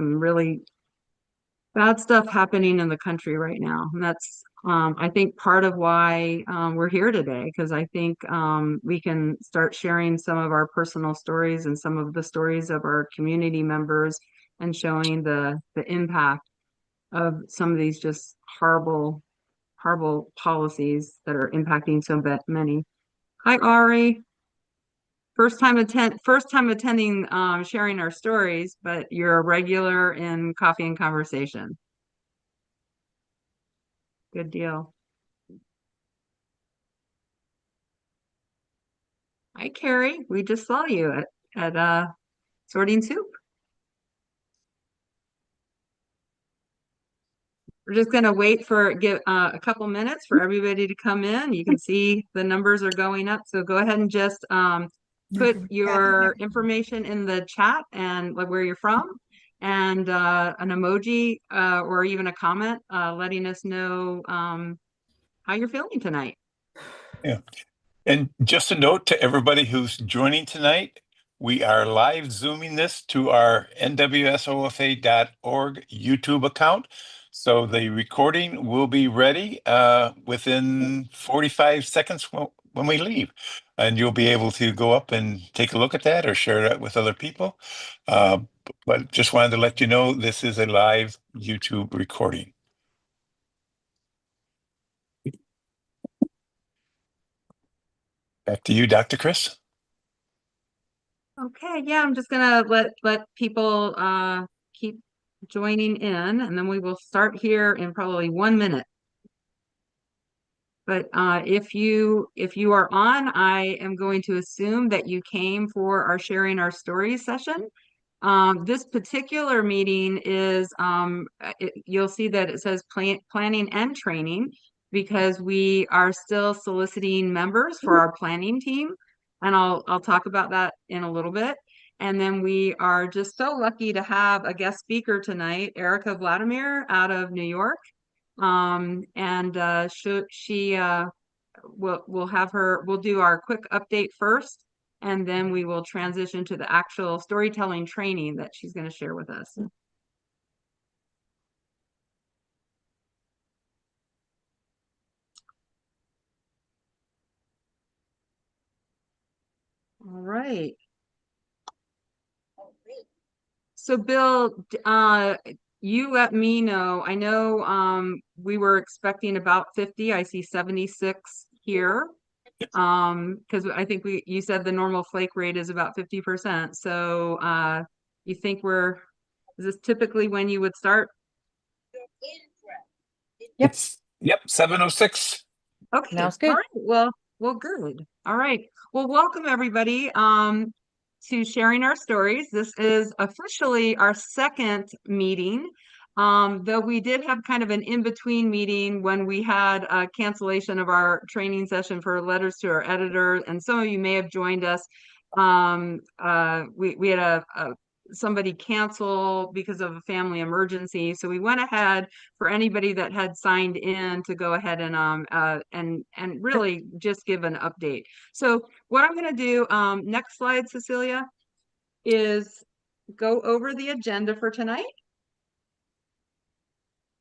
some really bad stuff happening in the country right now. And that's, I think, part of why we're here today, because I think we can start sharing some of our personal stories and some of the stories of our community members and showing the impact of some of these just horrible, horrible policies that are impacting so many. Hi, Ari. First time attending, sharing our stories, but you're a regular in Coffee and Conversation. Good deal. Hi, Carrie. We just saw you at Sorting Soup. We're just going to wait for give a couple minutes for everybody to come in. You can see the numbers are going up, so go ahead and just put your information in the chat and where you're from, and an emoji or even a comment letting us know how you're feeling tonight. Yeah. And just a note to everybody who's joining tonight, we are live Zooming this to our NWSOFA.org YouTube account. So the recording will be ready within 45 seconds when we leave. And you'll be able to go up and take a look at that or share that with other people. But just wanted to let you know this is a live YouTube recording. Back to you, Dr. Chris. Okay, yeah, I'm just gonna let people keep joining in, and then we will start here in probably 1 minute. But if you are on, I am going to assume that you came for our sharing our stories session. This particular meeting is you'll see that it says planning and training, because we are still soliciting members for our planning team, and I'll talk about that in a little bit. And then we are just so lucky to have a guest speaker tonight, Erica Vladamir out of New York. And we'll have her, we'll do our quick update first, and then we will transition to the actual storytelling training that she's going to share with us. All right. So Bill, you let me know. I know we were expecting about 50. I see 76 here. Because I think you said the normal flake rate is about 50%. So you think is this typically when you would start? Yep. Yep, 7:06. Okay. Sounds good. All right. Well, good. All right. Well, welcome everybody to sharing our stories. This is officially our second meeting. Though we did have kind of an in-between meeting when we had a cancellation of our training session for letters to our editor, and some of you may have joined us. We had somebody cancel because of a family emergency, so we went ahead for anybody that had signed in to go ahead and really just give an update. So what I'm going to do, next slide, Cecilia, is go over the agenda for tonight.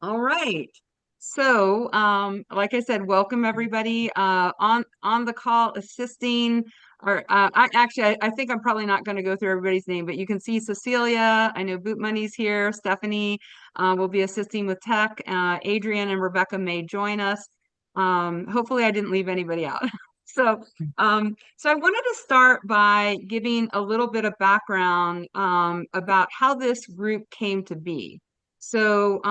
All right. So, like I said, welcome everybody on the call assisting. Or I think I'm probably not going to go through everybody's name, but you can see Cecilia. I know Boot Money's here. Stephanie will be assisting with tech. Adrian and Rebecca may join us. Hopefully, I didn't leave anybody out. So I wanted to start by giving a little bit of background about how this group came to be. So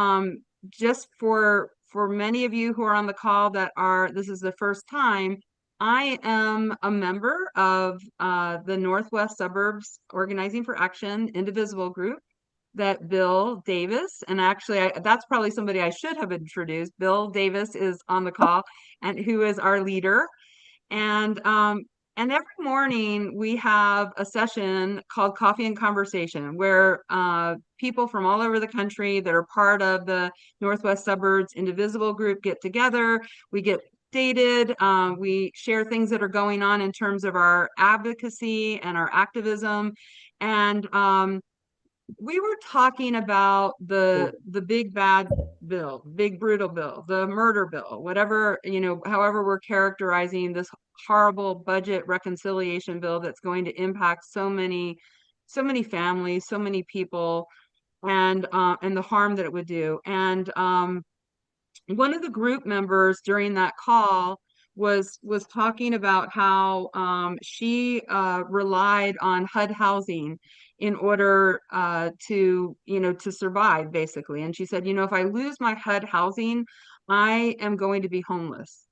just for many of you who are on the call this is the first time, I am a member of the Northwest Suburbs Organizing for Action Indivisible group that Bill Davis, and actually that's probably somebody I should have introduced. Bill Davis is on the call, and who is our leader. And every morning we have a session called Coffee and Conversation, where people from all over the country that are part of the Northwest Suburbs Indivisible group get together. We get updated. We share things that are going on in terms of our advocacy and our activism. And we were talking about the big bad bill, big brutal bill, the murder bill, whatever, however we're characterizing this horrible budget reconciliation bill that's going to impact so many families, so many people, and the harm that it would do. And one of the group members during that call was talking about how she relied on HUD housing in order to survive, basically. And she said, if I lose my HUD housing, I am going to be homeless.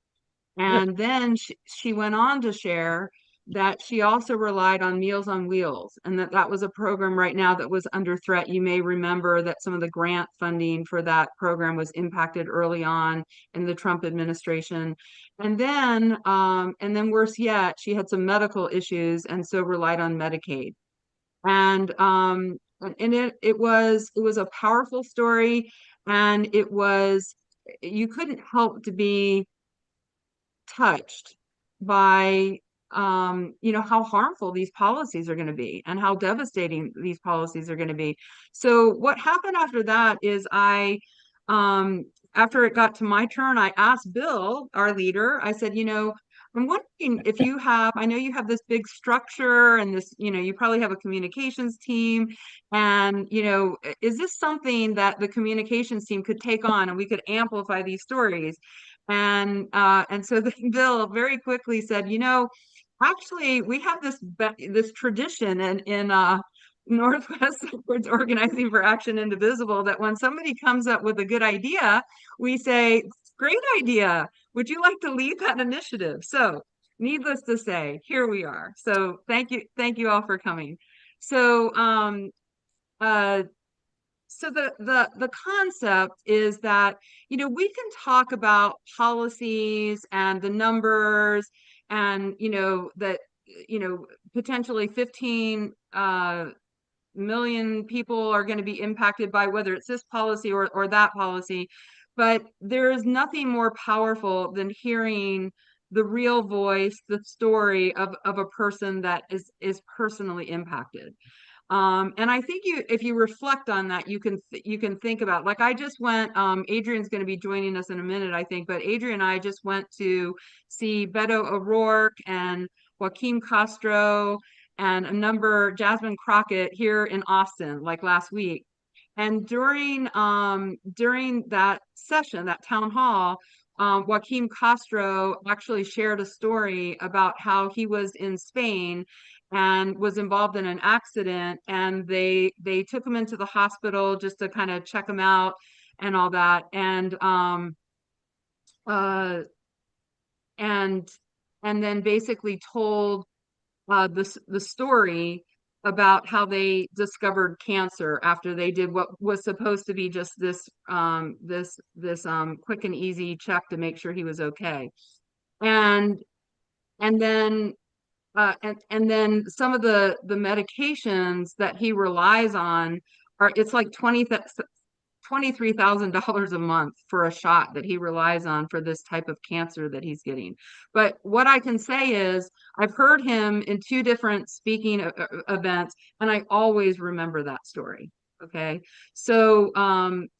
And then she went on to share that she also relied on Meals on Wheels, and that was a program right now that was under threat. You may remember that some of the grant funding for that program was impacted early on in the Trump administration. And then worse yet, she had some medical issues and so relied on Medicaid. And it was a powerful story, and you couldn't help to be touched by how harmful these policies are going to be and how devastating these policies are going to be. So what happened after that is um after it got to my turn, I asked Bill, our leader, I said, I'm wondering if I know you have this big structure and this, you probably have a communications team, and is this something that the communications team could take on and we could amplify these stories? And so then Bill very quickly said, actually, we have this tradition in Northwest Upwards Organizing for Action Indivisible, that when somebody comes up with a good idea, we say, great idea. Would you like to lead that initiative? So, needless to say, here we are. So thank you all for coming. So uh so the concept is that we can talk about policies and the numbers, and that potentially 15 million people are going to be impacted by whether it's this policy or that policy. But there is nothing more powerful than hearing the real voice, the story of a person that is personally impacted. And I think if you reflect on that, you can think about, like, I just went, Adrian's going to be joining us in a minute, I think, but Adrian and I just went to see Beto O'Rourke and Joaquin Castro and Jasmine Crockett here in Austin, like last week. And during that session, that town hall, Joaquin Castro actually shared a story about how he was in Spain and was involved in an accident, and they took him into the hospital just to kind of check him out and all that. Uh and and then basically told the story about how they discovered cancer after they did what was supposed to be just this quick and easy check to make sure he was okay. And and then and then some of the medications that he relies on it's like $23,000 a month for a shot that he relies on for this type of cancer that he's getting. But what I can say is I've heard him in two different speaking events, and I always remember that story. Okay. So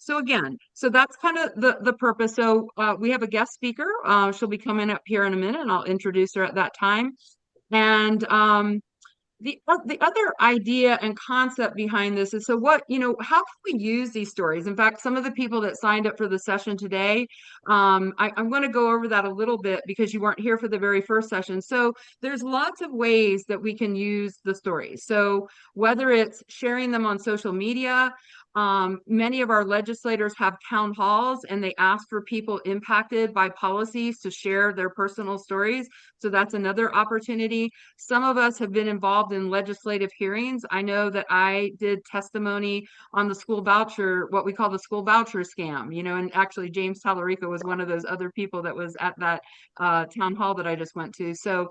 again, so that's kind of the purpose. So we have a guest speaker. She'll be coming up here in a minute, and I'll introduce her at that time. And the other idea and concept behind this is, so what, how can we use these stories? In fact, some of the people that signed up for the session today, I'm going to go over that a little bit because you weren't here for the very first session. So there's lots of ways that we can use the stories. So whether it's sharing them on social media, many of our legislators have town halls and they ask for people impacted by policies to share their personal stories. So that's another opportunity. Some of us have been involved in legislative hearings. I know that I did testimony on the school voucher, what we call the school voucher scam, and actually James Tallarico was one of those other people that was at that town hall that I just went to. So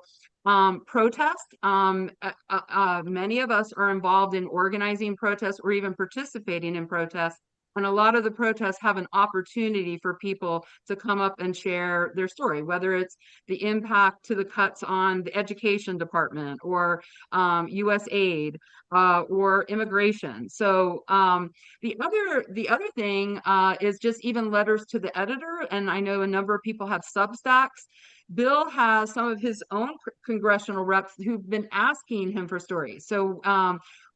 protest. Many of us are involved in organizing protests or even participating in protests. And a lot of the protests have an opportunity for people to come up and share their story, whether it's the impact to the cuts on the education department or US aid or immigration. So the other thing is just even letters to the editor. And I know a number of people have Substacks. Bill has some of his own congressional reps who've been asking him for stories. So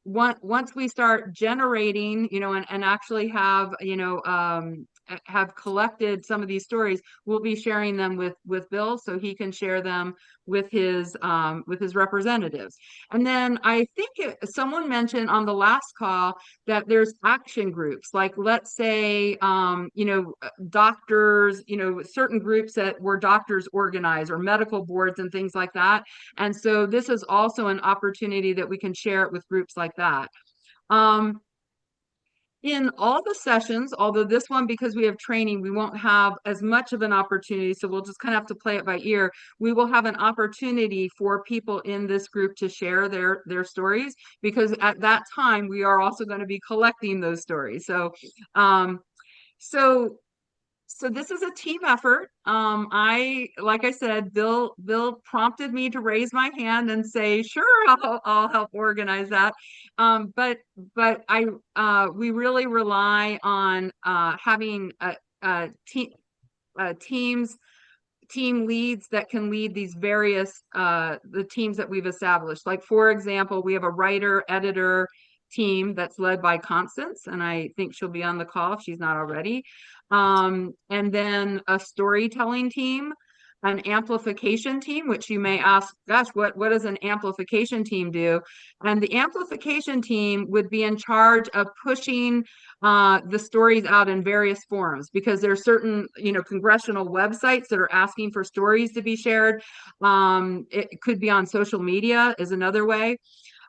once we start generating, and actually have, have collected some of these stories, we'll be sharing them with Bill so he can share them with his representatives. And then I think someone mentioned on the last call that there's action groups, like let's say, doctors, certain groups that were doctors organize or medical boards and things like that. And so this is also an opportunity that we can share it with groups like that. In all the sessions, although this one, because we have training, we won't have as much of an opportunity, so we'll just kind of have to play it by ear. We will have an opportunity for people in this group to share their stories, because at that time we are also going to be collecting those stories. Um, so so this is a team effort. Like I said, Bill prompted me to raise my hand and say, sure, I'll help organize that. But we really rely on having teams, team leads that can lead these various the teams that we've established. Like, for example, we have a writer editor team that's led by Constance, and I think she'll be on the call if she's not already. And then a storytelling team, an amplification team, which you may ask, gosh, what does an amplification team do? And the amplification team would be in charge of pushing the stories out in various forums, because there are certain, congressional websites that are asking for stories to be shared. It could be on social media is another way.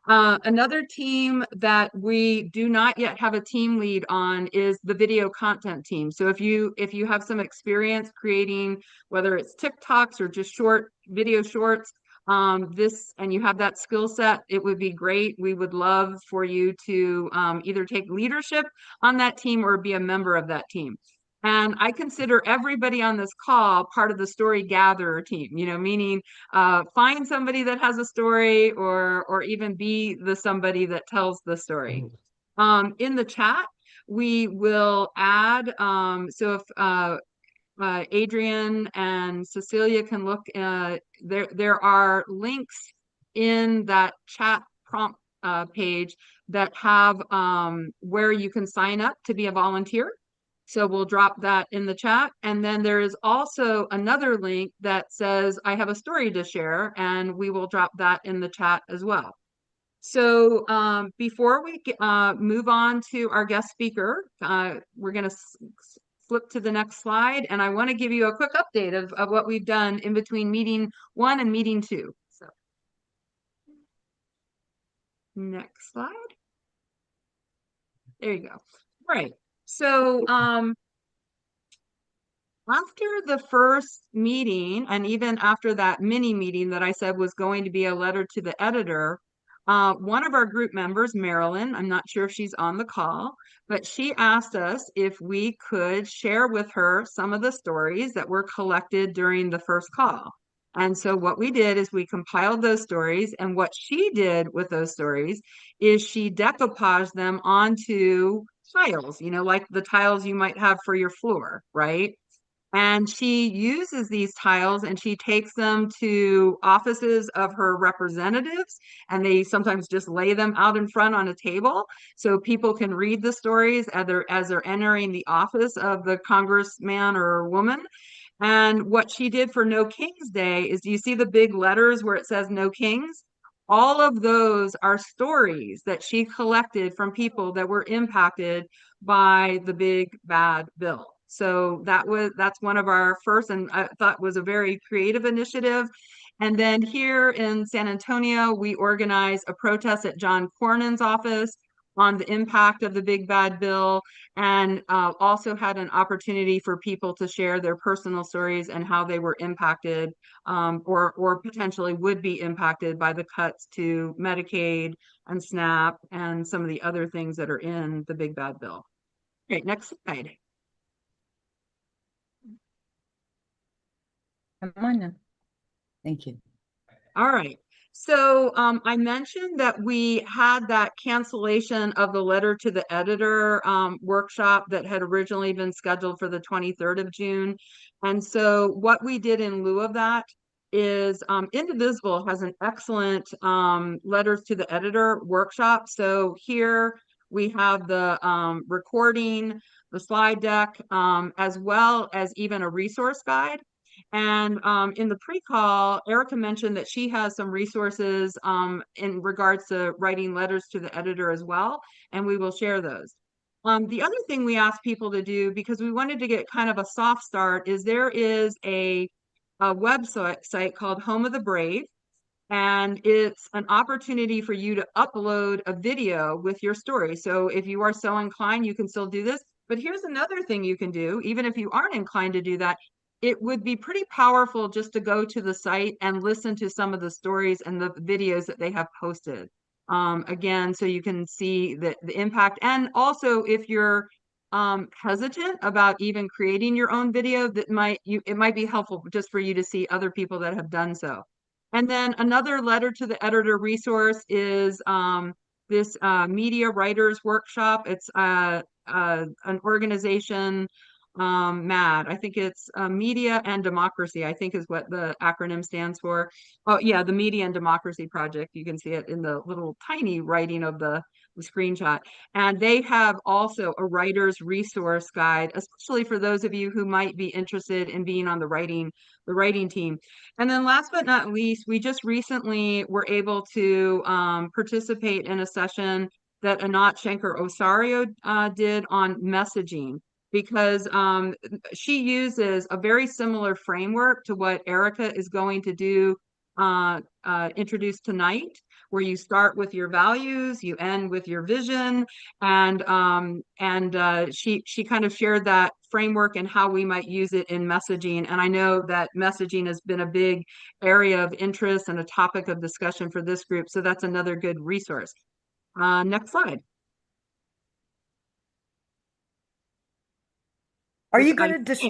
Another team that we do not yet have a team lead on is the video content team. So if you have some experience creating, whether it's TikToks or just short video shorts, and you have that skill set, it would be great. We would love for you to either take leadership on that team or be a member of that team. And I consider everybody on this call part of the story gatherer team, meaning find somebody that has a story, or even be the somebody that tells the story. In the chat, we will add, so if Adrian and Cecilia can look, there are links in that chat prompt page that have where you can sign up to be a volunteer. So we'll drop that in the chat. And then there is also another link that says, I have a story to share, and we will drop that in the chat as well. So before we move on to our guest speaker, we're going to flip to the next slide. And I want to give you a quick update of what we've done in between meeting 1 and meeting 2. So next slide. There you go. All right. So after the first meeting, and even after that mini meeting that I said was going to be a letter to the editor, one of our group members, Marilyn, I'm not sure if she's on the call, but she asked us if we could share with her some of the stories that were collected during the first call. And so what we did is we compiled those stories, and what she did with those stories is she decoupaged them onto tiles, like the tiles you might have for your floor, right? And she uses these tiles and she takes them to offices of her representatives, and they sometimes just lay them out in front on a table so people can read the stories as they're entering the office of the congressman or woman. And what she did for No Kings Day is, you see the big letters where it says No Kings? All of those are stories that she collected from people that were impacted by the big bad bill. So that's one of our first, and I thought was a very creative initiative. And then here in San Antonio, we organized a protest at John Cornyn's office on the impact of the big bad bill, and also had an opportunity for people to share their personal stories and how they were impacted, or potentially would be impacted by the cuts to Medicaid and SNAP and some of the other things that are in the big bad bill. right, next slide. Come on now. Thank you. All right. So I mentioned that we had that cancellation of the letter to the editor workshop that had originally been scheduled for the 23rd of June. And so what we did in lieu of that is Indivisible has an excellent letters to the editor workshop. So here we have the recording, the slide deck, as well as even a resource guide. And in the pre-call, Erica mentioned that she has some resources in regards to writing letters to the editor as well, and we will share those. The other thing we asked people to do, because we wanted to get kind of a soft start, is there is a website called Home of the Brave, and it's an opportunity for you to upload a video with your story. So if you are so inclined, you can still do this. But here's another thing you can do, even if you aren't inclined to do that. It would be pretty powerful just to go to the site and listen to some of the stories and the videos that they have posted. Again, so you can see the impact. And also, if you're hesitant about even creating your own video, it might be helpful just for you to see other people that have done so. And then another letter to the editor resource is this media writers workshop. It's an organization, MAD. I think it's Media and Democracy, I think is what the acronym stands for. Oh yeah, the Media and Democracy Project. You can see it in the little tiny writing of the screenshot. And they have also a writer's resource guide, especially for those of you who might be interested in being on the writing team. And then last but not least, we just recently were able to participate in a session that Anat Shanker-Osario did on messaging, because she uses a very similar framework to what Erica is going to do introduce tonight, where you start with your values, you end with your vision, and she kind of shared that framework and how we might use it in messaging. And I know that messaging has been a big area of interest and a topic of discussion for this group, so that's another good resource. Next slide. Are you going to just,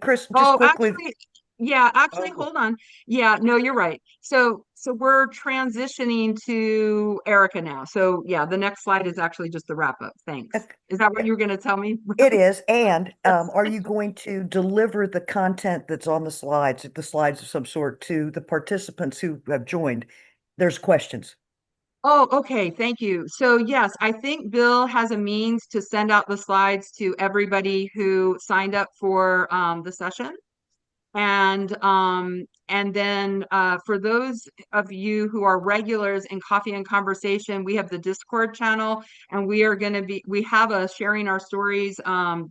Chris, just Oh, quickly? actually, hold on. Yeah, no, you're right. So we're transitioning to Erica now. So yeah, the next slide is actually just the wrap up. Thanks. Is that what you were going to tell me? It is. And are you going to deliver the content that's on the slides of some sort to the participants who have joined? There's questions. Oh, okay. Thank you. So yes, I think Bill has a means to send out the slides to everybody who signed up for the session. And then for those of you who are regulars in Coffee and Conversation, we have the Discord channel, and we have a Sharing Our Stories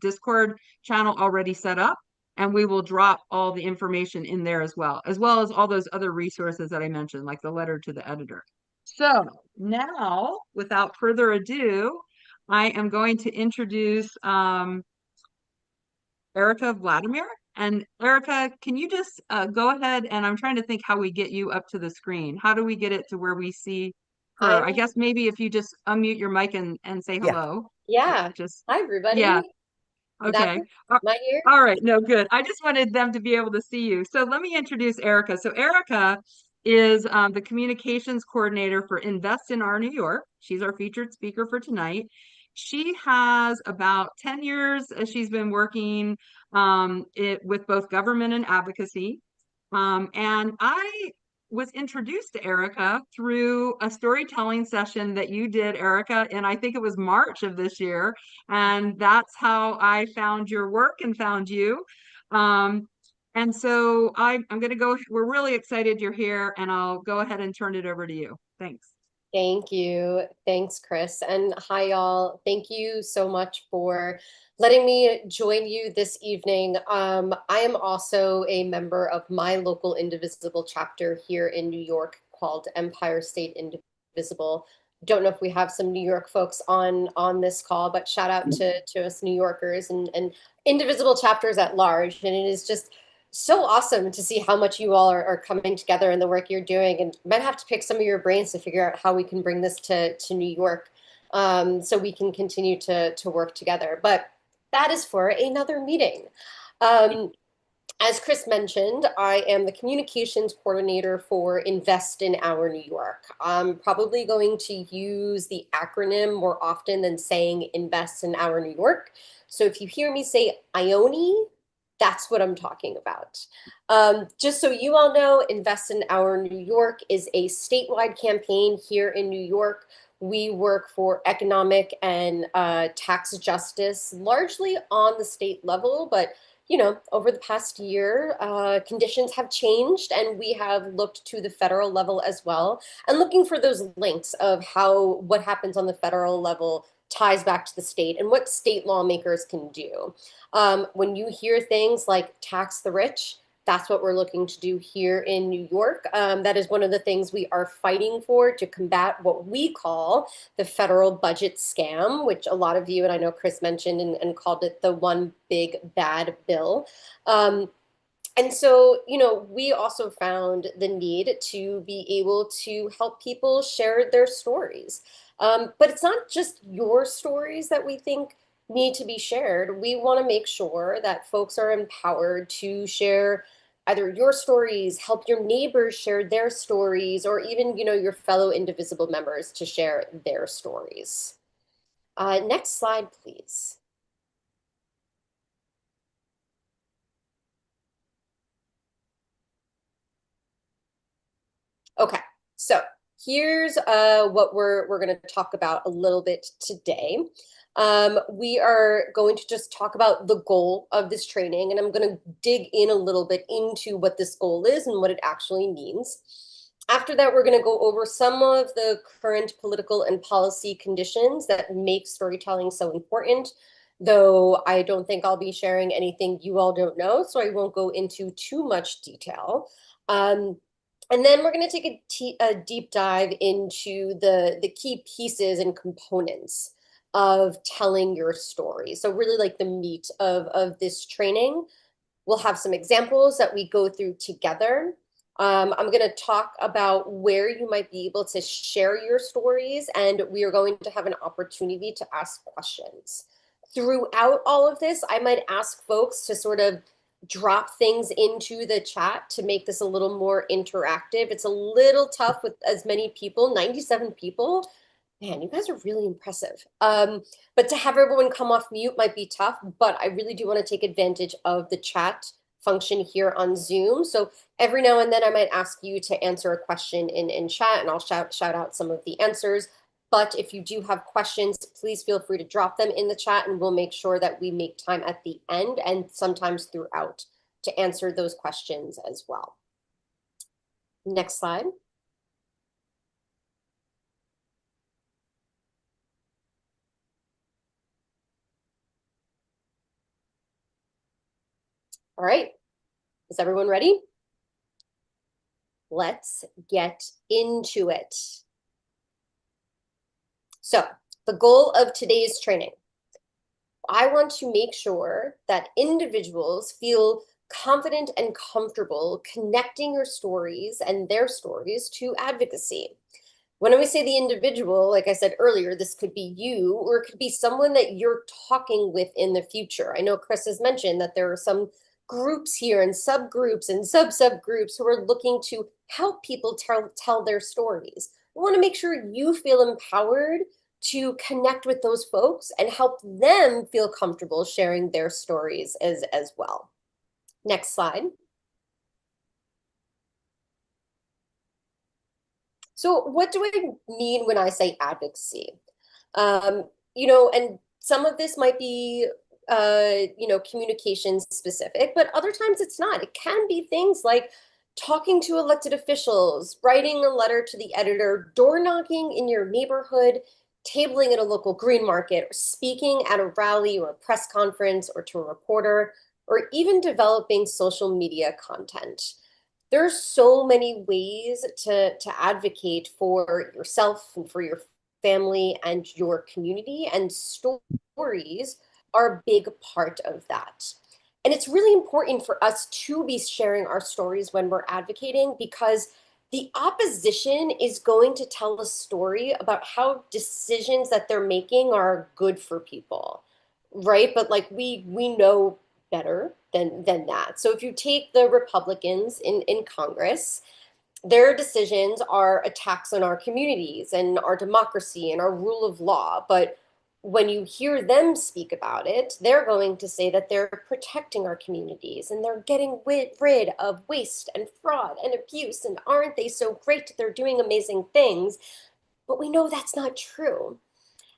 Discord channel already set up, and we will drop all the information in there as well as all those other resources that I mentioned, like the letter to the editor. So now, without further ado, I am going to introduce Erica Vladamir. And Erica, can you just go ahead, and I'm trying to think how we get you up to the screen. How do we get it to where we see her? I guess maybe if you just unmute your mic and say hello. Yeah. Just Hi, everybody. Yeah. Okay. Am I here? All right. No, good. I just wanted them to be able to see you. So let me introduce Erica. So Erica is the communications coordinator for Invest in Our New York. She's our featured speaker for tonight. She has about 10 years she's been working with both government and advocacy. And I was introduced to Erica through a storytelling session that you did, Erica, and I think it was March of this year. And that's how I found your work and found you. And so I'm going to go, we're really excited you're here, and I'll go ahead and turn it over to you. Thanks. Thank you. Thanks, Chris. And hi, y'all. Thank you so much for letting me join you this evening. I am also a member of my local Indivisible chapter here in New York called Empire State Indivisible. Don't know if we have some New York folks on this call, but shout out to us New Yorkers and Indivisible chapters at large. And it is just so awesome to see how much you all are coming together in the work you're doing, and might have to pick some of your brains to figure out how we can bring this to New York so we can continue to work together. But that is for another meeting. As Chris mentioned, I am the communications coordinator for Invest in Our New York. I'm probably going to use the acronym more often than saying Invest in Our New York. So if you hear me say IONI, that's what I'm talking about. Just so you all know, Invest in Our New York is a statewide campaign here in New York. We work for economic and tax justice, largely on the state level, but you know, over the past year, conditions have changed and we have looked to the federal level as well and looking for those links of how what happens on the federal level ties back to the state and what state lawmakers can do. When you hear things like tax the rich, that's what we're looking to do here in New York. That is one of the things we are fighting for to combat what we call the federal budget scam, which a lot of you, and I know Chris mentioned and called it the one big bad bill. And so, you know, we also found the need to be able to help people share their stories. But it's not just your stories that we think need to be shared. We want to make sure that folks are empowered to share either your stories, help your neighbors share their stories, or even, you know, your fellow Indivisible members to share their stories. Next slide, please. Okay, so here's what we're going to talk about a little bit today. We are going to just talk about the goal of this training, and I'm going to dig in a little bit into what this goal is and what it actually means. After that, we're going to go over some of the current political and policy conditions that make storytelling so important, though I don't think I'll be sharing anything you all don't know, so I won't go into too much detail. And then we're going to take a deep dive into the key pieces and components of telling your story. So really like the meat of this training. We'll have some examples that we go through together. I'm going to talk about where you might be able to share your stories, and we are going to have an opportunity to ask questions. Throughout all of this, I might ask folks to sort of drop things into the chat to make this a little more interactive. It's a little tough with as many people, 97 people. Man, you guys are really impressive. But to have everyone come off mute might be tough, but I really do want to take advantage of the chat function here on Zoom. So every now and then I might ask you to answer a question in chat, and I'll shout out some of the answers. But if you do have questions, please feel free to drop them in the chat, and we'll make sure that we make time at the end and sometimes throughout to answer those questions as well. Next slide. All right, is everyone ready? Let's get into it. So the goal of today's training, I want to make sure that individuals feel confident and comfortable connecting your stories and their stories to advocacy. When we say the individual, like I said earlier, this could be you, or it could be someone that you're talking with in the future. I know Chris has mentioned that there are some groups here and subgroups and subgroups who are looking to help people tell their stories. We want to make sure you feel empowered to connect with those folks and help them feel comfortable sharing their stories as well. Next slide. So what do I mean when I say advocacy? You know, and some of this might be, you know, communications specific, but other times it's not. It can be things like talking to elected officials, writing a letter to the editor, door knocking in your neighborhood, tabling at a local green market, or speaking at a rally or a press conference or to a reporter, or even developing social media content. There's so many ways to advocate for yourself and for your family and your community, and stories are a big part of that. And it's really important for us to be sharing our stories when we're advocating, because the opposition is going to tell a story about how decisions that they're making are good for people. right? But like we know better than that. So if you take the Republicans in Congress, their decisions are attacks on our communities and our democracy and our rule of law. But when you hear them speak about it, they're going to say that they're protecting our communities and they're getting rid of waste and fraud and abuse. And aren't they so great? They're doing amazing things. But we know that's not true.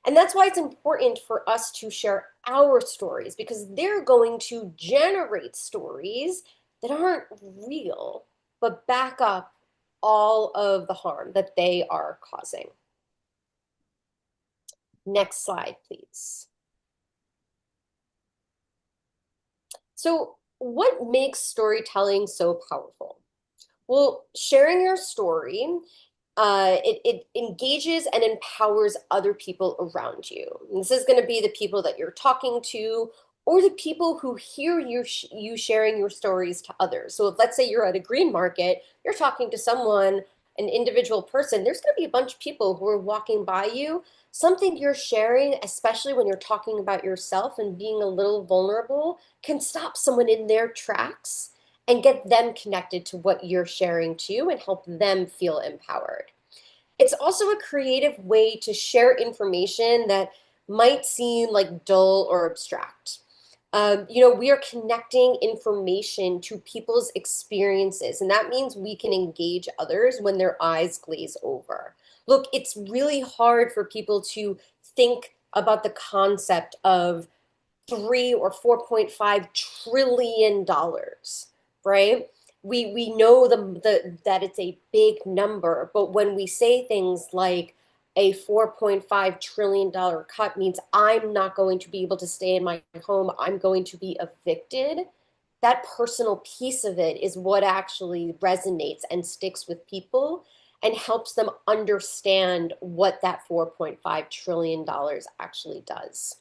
And that's why it's important for us to share our stories, because they're going to generate stories that aren't real, but back up all of the harm that they are causing. Next slide, please. So, what makes storytelling so powerful? Well, sharing your story, it engages and empowers other people around you. And this is going to be the people that you're talking to, or the people who hear you sharing your stories to others. So if, let's say you're at a green market, you're talking to someone, an individual person, there's going to be a bunch of people who are walking by you. Something you're sharing, especially when you're talking about yourself and being a little vulnerable, can stop someone in their tracks and get them connected to what you're sharing too and help them feel empowered. It's also a creative way to share information that might seem like dull or abstract. We are connecting information to people's experiences, and that means we can engage others when their eyes glaze over. Look, it's really hard for people to think about the concept of $3 or $4.5 trillion, right? We know that it's a big number, but when we say things like a $4.5 trillion cut means I'm not going to be able to stay in my home, I'm going to be evicted, that personal piece of it is what actually resonates and sticks with people and helps them understand what that $4.5 trillion actually does.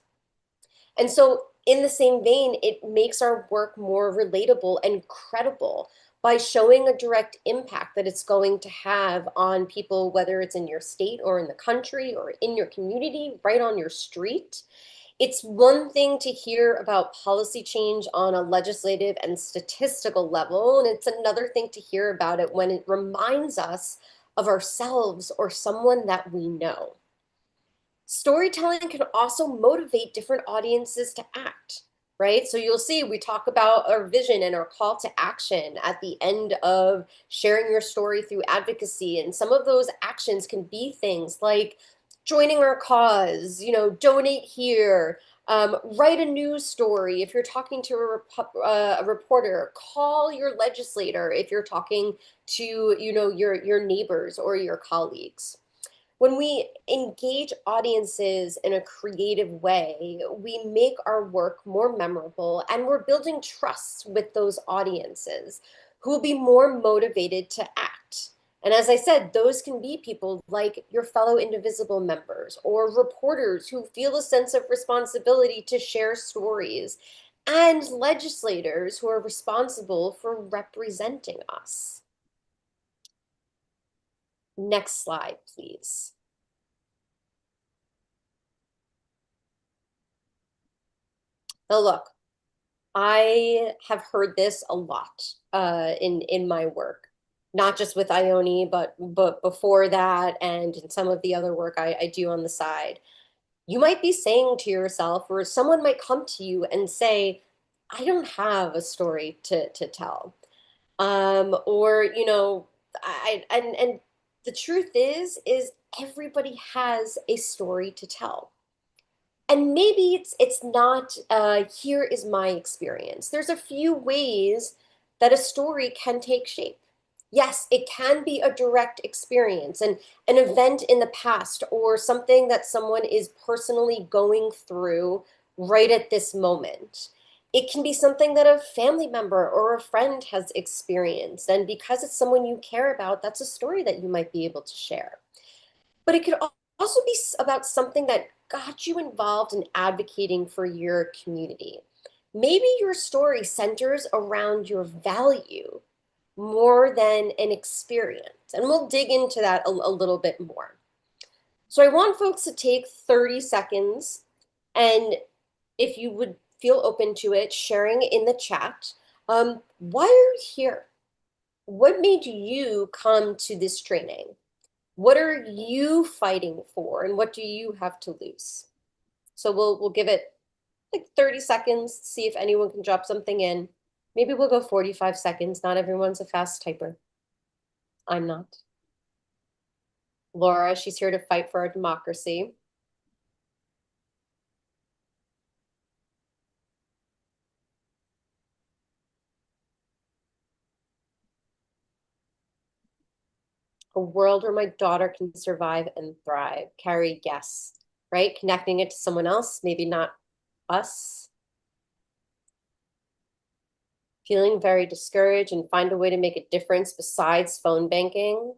And so in the same vein, it makes our work more relatable and credible by showing a direct impact that it's going to have on people, whether it's in your state or in the country or in your community, right on your street. It's one thing to hear about policy change on a legislative and statistical level, and it's another thing to hear about it when it reminds us of ourselves or someone that we know. Storytelling can also motivate different audiences to act, right? So you'll see we talk about our vision and our call to action at the end of sharing your story through advocacy. And some of those actions can be things like joining our cause, donate here, write a news story. If you're talking to a reporter, call your legislator. If you're talking to, your neighbors or your colleagues. When we engage audiences in a creative way, we make our work more memorable and we're building trust with those audiences who will be more motivated to act. And as I said, those can be people like your fellow Indivisible members or reporters who feel a sense of responsibility to share stories, and legislators who are responsible for representing us. Next slide, please. Now look, I have heard this a lot in my work, not just with Ione, but before that and in some of the other work I do on the side. You might be saying to yourself, or someone might come to you and say, I don't have a story to tell. And the truth is everybody has a story to tell. And maybe it's not, here is my experience. There's a few ways that a story can take shape. Yes, it can be a direct experience, and an event in the past or something that someone is personally going through right at this moment. It can be something that a family member or a friend has experienced, and because it's someone you care about, that's a story that you might be able to share. But it could also be about something that got you involved in advocating for your community. Maybe your story centers around your value more than an experience. And we'll dig into that a little bit more. So I want folks to take 30 seconds and if you would feel open to it, sharing in the chat. Why are you here? What made you come to this training? What are you fighting for, and what do you have to lose? So we'll give it like 30 seconds, see if anyone can drop something in. Maybe we'll go 45 seconds. Not everyone's a fast typer. I'm not. Laura, she's here to fight for our democracy. A world where my daughter can survive and thrive. Carrie, yes, right? Connecting it to someone else, maybe not us. Feeling very discouraged and find a way to make a difference besides phone banking.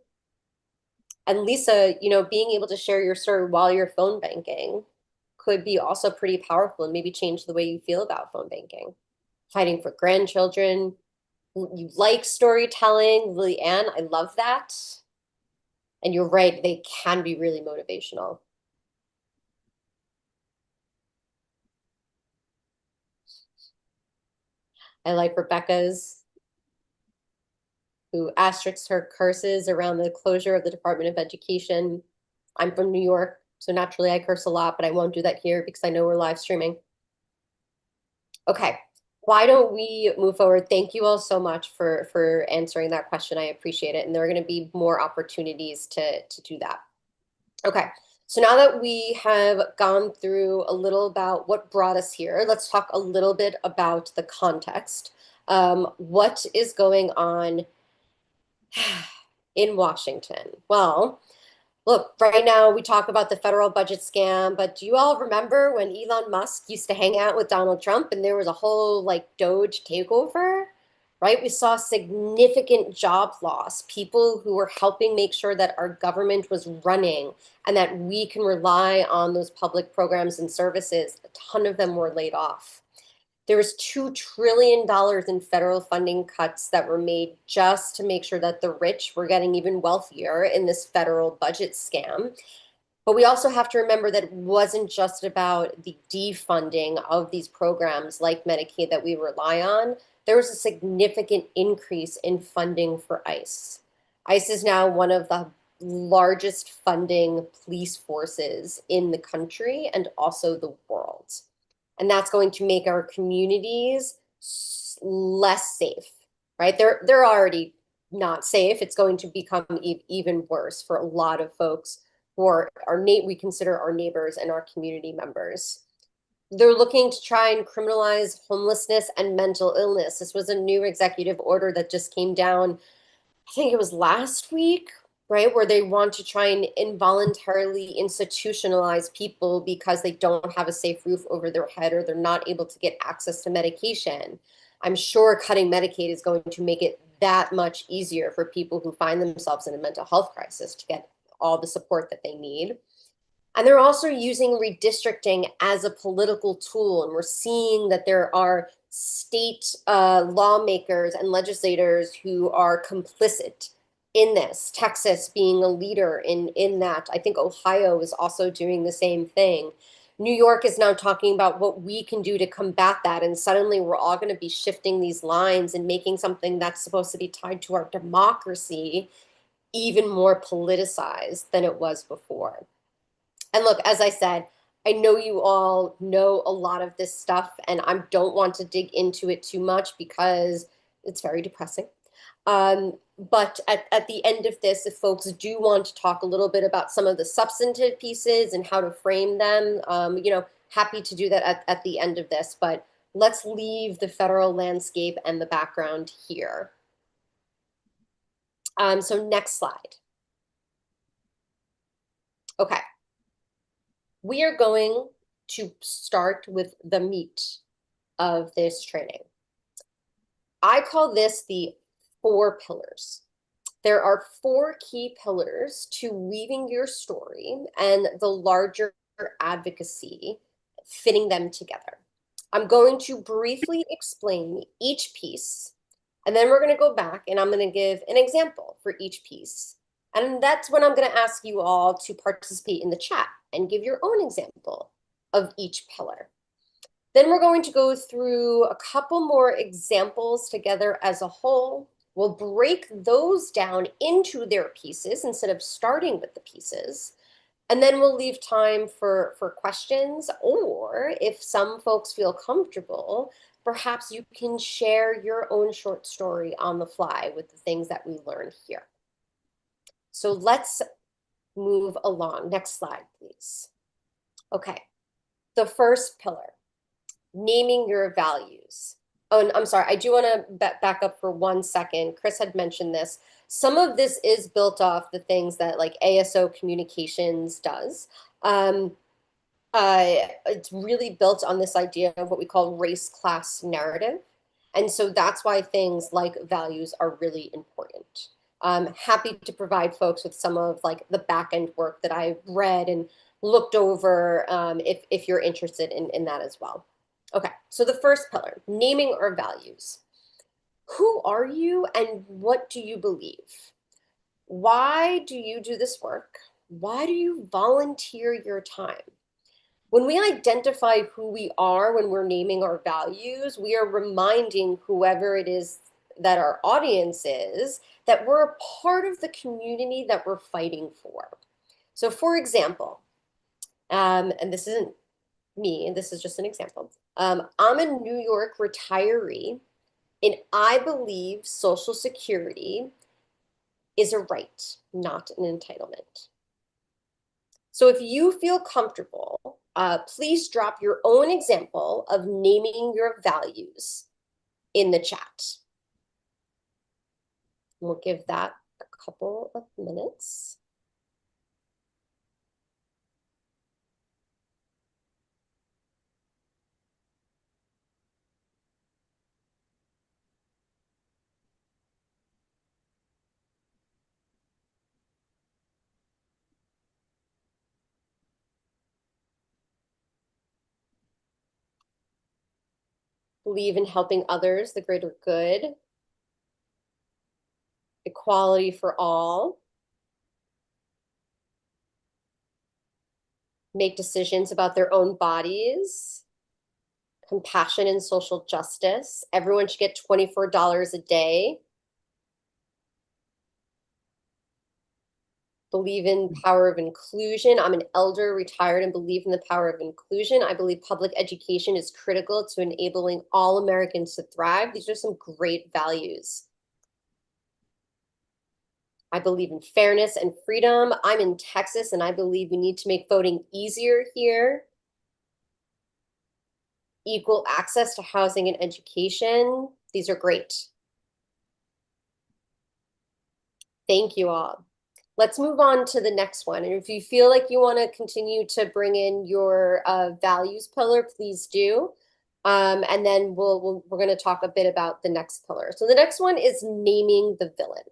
And Lisa, you know, being able to share your story while you're phone banking could be also pretty powerful and maybe change the way you feel about phone banking. Fighting for grandchildren. You like storytelling, Lily-Ann, I love that. And you're right, they can be really motivational. I like Rebecca's, who asterisks her curses around the closure of the Department of Education. I'm from New York, so naturally I curse a lot, but I won't do that here because I know we're live streaming. Okay, why don't we move forward? Thank you all so much for answering that question. I appreciate it. And there are going to be more opportunities to do that. Okay, so now that we have gone through a little about what brought us here, let's talk a little bit about the context. What is going on in Washington? Well, look, right now we talk about the federal budget scam, but do you all remember when Elon Musk used to hang out with Donald Trump and there was a whole like Doge takeover? Right? We saw significant job loss, people who were helping make sure that our government was running and that we can rely on those public programs and services. A ton of them were laid off. There was $2 trillion in federal funding cuts that were made just to make sure that the rich were getting even wealthier in this federal budget scam. But we also have to remember that it wasn't just about the defunding of these programs like Medicaid that we rely on. There was a significant increase in funding for ICE. ICE is now one of the largest funding police forces in the country and also the world. And that's going to make our communities less safe, right? They're already not safe. It's going to become even worse for a lot of folks who are we consider our neighbors and our community members. They're looking to try and criminalize homelessness and mental illness. This was a new executive order that just came down, I think it was last week, right? Where they want to try and involuntarily institutionalize people because they don't have a safe roof over their head or they're not able to get access to medication. I'm sure cutting Medicaid is going to make it that much easier for people who find themselves in a mental health crisis to get all the support that they need. And they're also using redistricting as a political tool. And we're seeing that there are state lawmakers and legislators who are complicit in this. Texas being a leader in that. I think Ohio is also doing the same thing. New York is now talking about what we can do to combat that. And suddenly we're all going to be shifting these lines and making something that's supposed to be tied to our democracy even more politicized than it was before. And look, as I said, I know you all know a lot of this stuff, and I don't want to dig into it too much because it's very depressing. But at the end of this, if folks do want to talk a little bit about some of the substantive pieces and how to frame them, you know, happy to do that at the end of this. But let's leave the federal landscape and the background here. So next slide. Okay. We are going to start with the meat of this training. I call this the 4 pillars. There are 4 key pillars to weaving your story and the larger advocacy, fitting them together. I'm going to briefly explain each piece, and then we're going to go back and I'm going to give an example for each piece. And that's when I'm going to ask you all to participate in the chat and give your own example of each pillar. Then we're going to go through a couple more examples together as a whole. We'll break those down into their pieces instead of starting with the pieces. And then we'll leave time for questions, or if some folks feel comfortable, perhaps you can share your own short story on the fly with the things that we learned here. So let's move along. Next slide, please. Okay, the first pillar, naming your values. Oh, and I'm sorry, I do want to back up for 1 second. Chris had mentioned this. Some of this is built off the things that like ASO Communications does. It's really built on this idea of what we call race class narrative. And so that's why things like values are really important. I'm happy to provide folks with some of like the back end work that I've read and looked over if you're interested in that as well. Okay, so the first pillar, naming our values. Who are you and what do you believe? Why do you do this work? Why do you volunteer your time? When we identify who we are when we're naming our values, we are reminding whoever it is that our audience is that we're a part of the community that we're fighting for. So for example, and this isn't me, and this is just an example. I'm a New York retiree, and I believe Social Security is a right, not an entitlement. So if you feel comfortable, please drop your own example of naming your values in the chat. We'll give that a couple of minutes. Believe in helping others, the greater good, equality for all, make decisions about their own bodies, compassion and social justice. Everyone should get $24 a day. Believe in power of inclusion. I'm an elder, retired, and believe in the power of inclusion. I believe public education is critical to enabling all Americans to thrive. These are some great values. I believe in fairness and freedom. I'm in Texas, and I believe we need to make voting easier here. Equal access to housing and education. These are great. Thank you all. Let's move on to the next one. And if you feel like you want to continue to bring in your values pillar, please do. And then we're going to talk a bit about the next pillar. So the next one is naming the villain.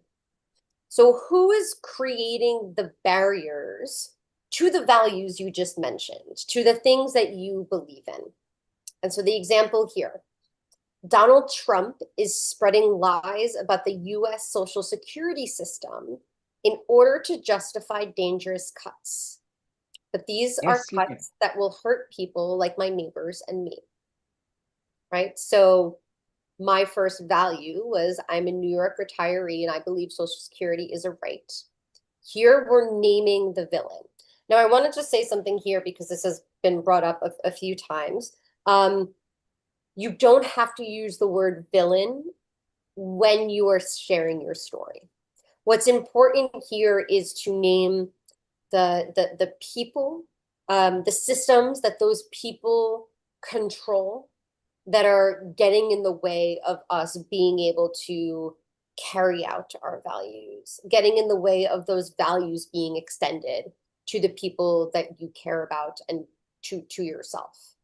So who is creating the barriers to the values you just mentioned, to the things that you believe in? And so the example here, Donald Trump is spreading lies about the US Social Security system in order to justify dangerous cuts. But these are cuts that will hurt people like my neighbors and me, right? So my first value was I'm a New York retiree and I believe Social Security is a right. Here we're naming the villain. Now I want to just say something here because this has been brought up a few times. You don't have to use the word villain when you are sharing your story. What's important here is to name the people, the systems that those people control that are getting in the way of us being able to carry out our values, getting in the way of those values being extended to the people that you care about and to yourself.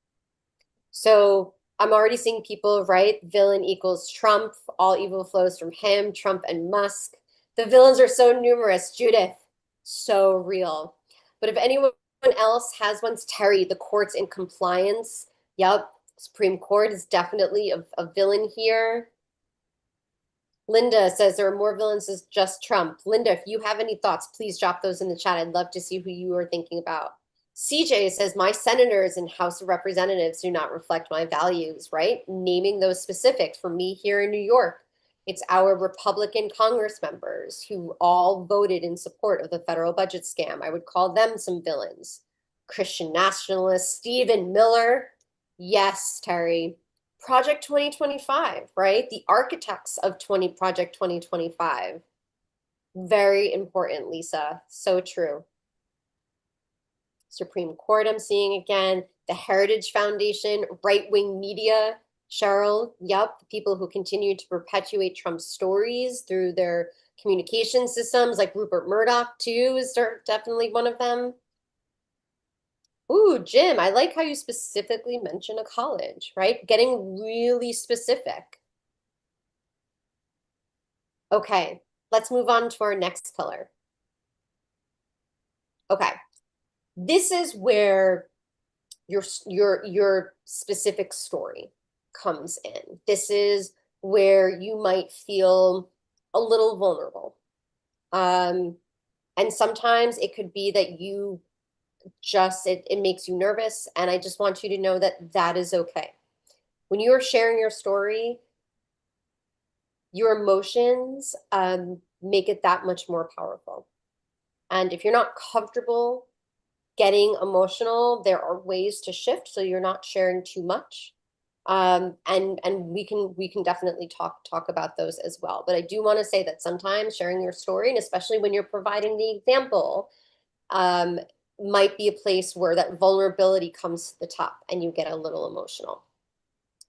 So I'm already seeing people, right? Villain equals Trump, all evil flows from him, Trump and Musk. The villains are so numerous, Judith, so real. But if anyone else has ones, Terry, the courts in compliance, yep, Supreme Court is definitely a villain here. Linda says there are more villains than just Trump. Linda, if you have any thoughts, please drop those in the chat. I'd love to see who you are thinking about. CJ says, my senators and House of Representatives do not reflect my values, right? Naming those specifics. For me here in New York, it's our Republican Congress members who all voted in support of the federal budget scam. I would call them some villains. Christian nationalist Stephen Miller. Yes, Terry. Project 2025, right? The architects of Project 2025. Very important, Lisa. So true. Supreme Court, I'm seeing again. The Heritage Foundation, right-wing media. Cheryl, yep, the people who continue to perpetuate Trump's stories through their communication systems, like Rupert Murdoch, too, is definitely one of them. Ooh, Jim, I like how you specifically mention a college, right? Getting really specific. Okay, let's move on to our next pillar. Okay, this is where your specific story comes in. This is where you might feel a little vulnerable. And sometimes it could be that you just, it makes you nervous. And I just want you to know that that is okay. When you are sharing your story, your emotions make it that much more powerful. And if you're not comfortable getting emotional, there are ways to shift so you're not sharing too much. And we can definitely talk about those as well. But I do want to say that sometimes sharing your story, and especially when you're providing the example, might be a place where that vulnerability comes to the top and you get a little emotional.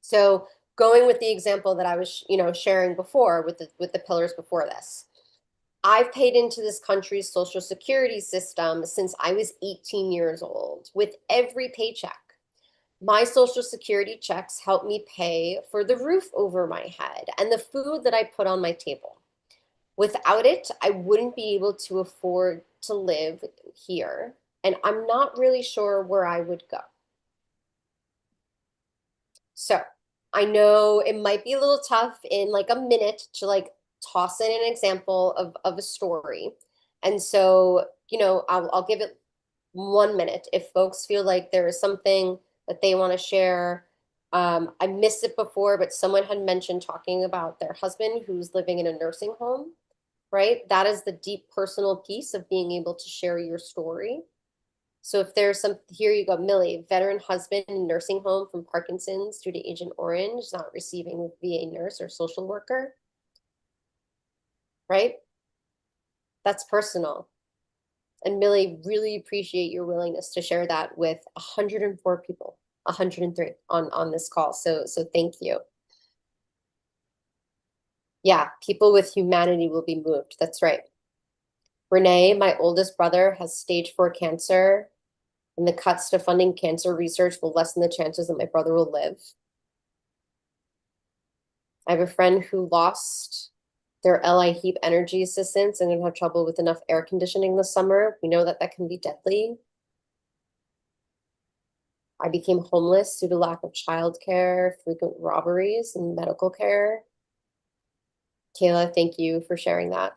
So going with the example that I was, sharing before with the pillars before this, I've paid into this country's social security system since I was 18 years old. With every paycheck, my social security checks help me pay for the roof over my head and the food that I put on my table. Without it, I wouldn't be able to afford to live here, and I'm not really sure where I would go. So I know it might be a little tough in like a minute to toss in an example of a story. And so, I'll give it 1 minute. If folks feel like there is something that they want to share. I missed it before, but someone had mentioned talking about their husband who's living in a nursing home, right? That is the deep personal piece of being able to share your story. So if there's here you go, Millie, veteran husband in nursing home from Parkinson's due to Agent Orange, not receiving VA nurse or social worker, right? That's personal. And Millie, really appreciate your willingness to share that with 104 people, 103 on this call. So thank you. Yeah, people with humanity will be moved. That's right. Renee, my oldest brother, has stage 4 cancer, and the cuts to funding cancer research will lessen the chances that my brother will live. I have a friend who lost their LI heap energy assistance and gonna have trouble with enough air conditioning this summer. We know that that can be deadly. I became homeless due to lack of childcare, frequent robberies, and medical care. Kayla, thank you for sharing that.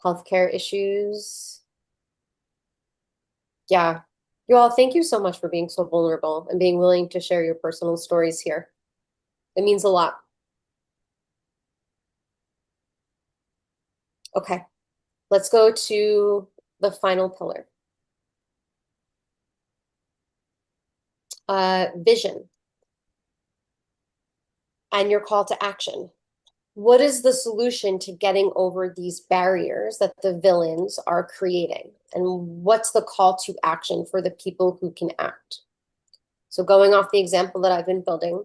Healthcare issues. Yeah, you all, thank you so much for being so vulnerable and being willing to share your personal stories here. It means a lot. Okay, let's go to the final pillar. Vision and your call to action. What is the solution to getting over these barriers that the villains are creating? And what's the call to action for the people who can act? So going off the example that I've been building,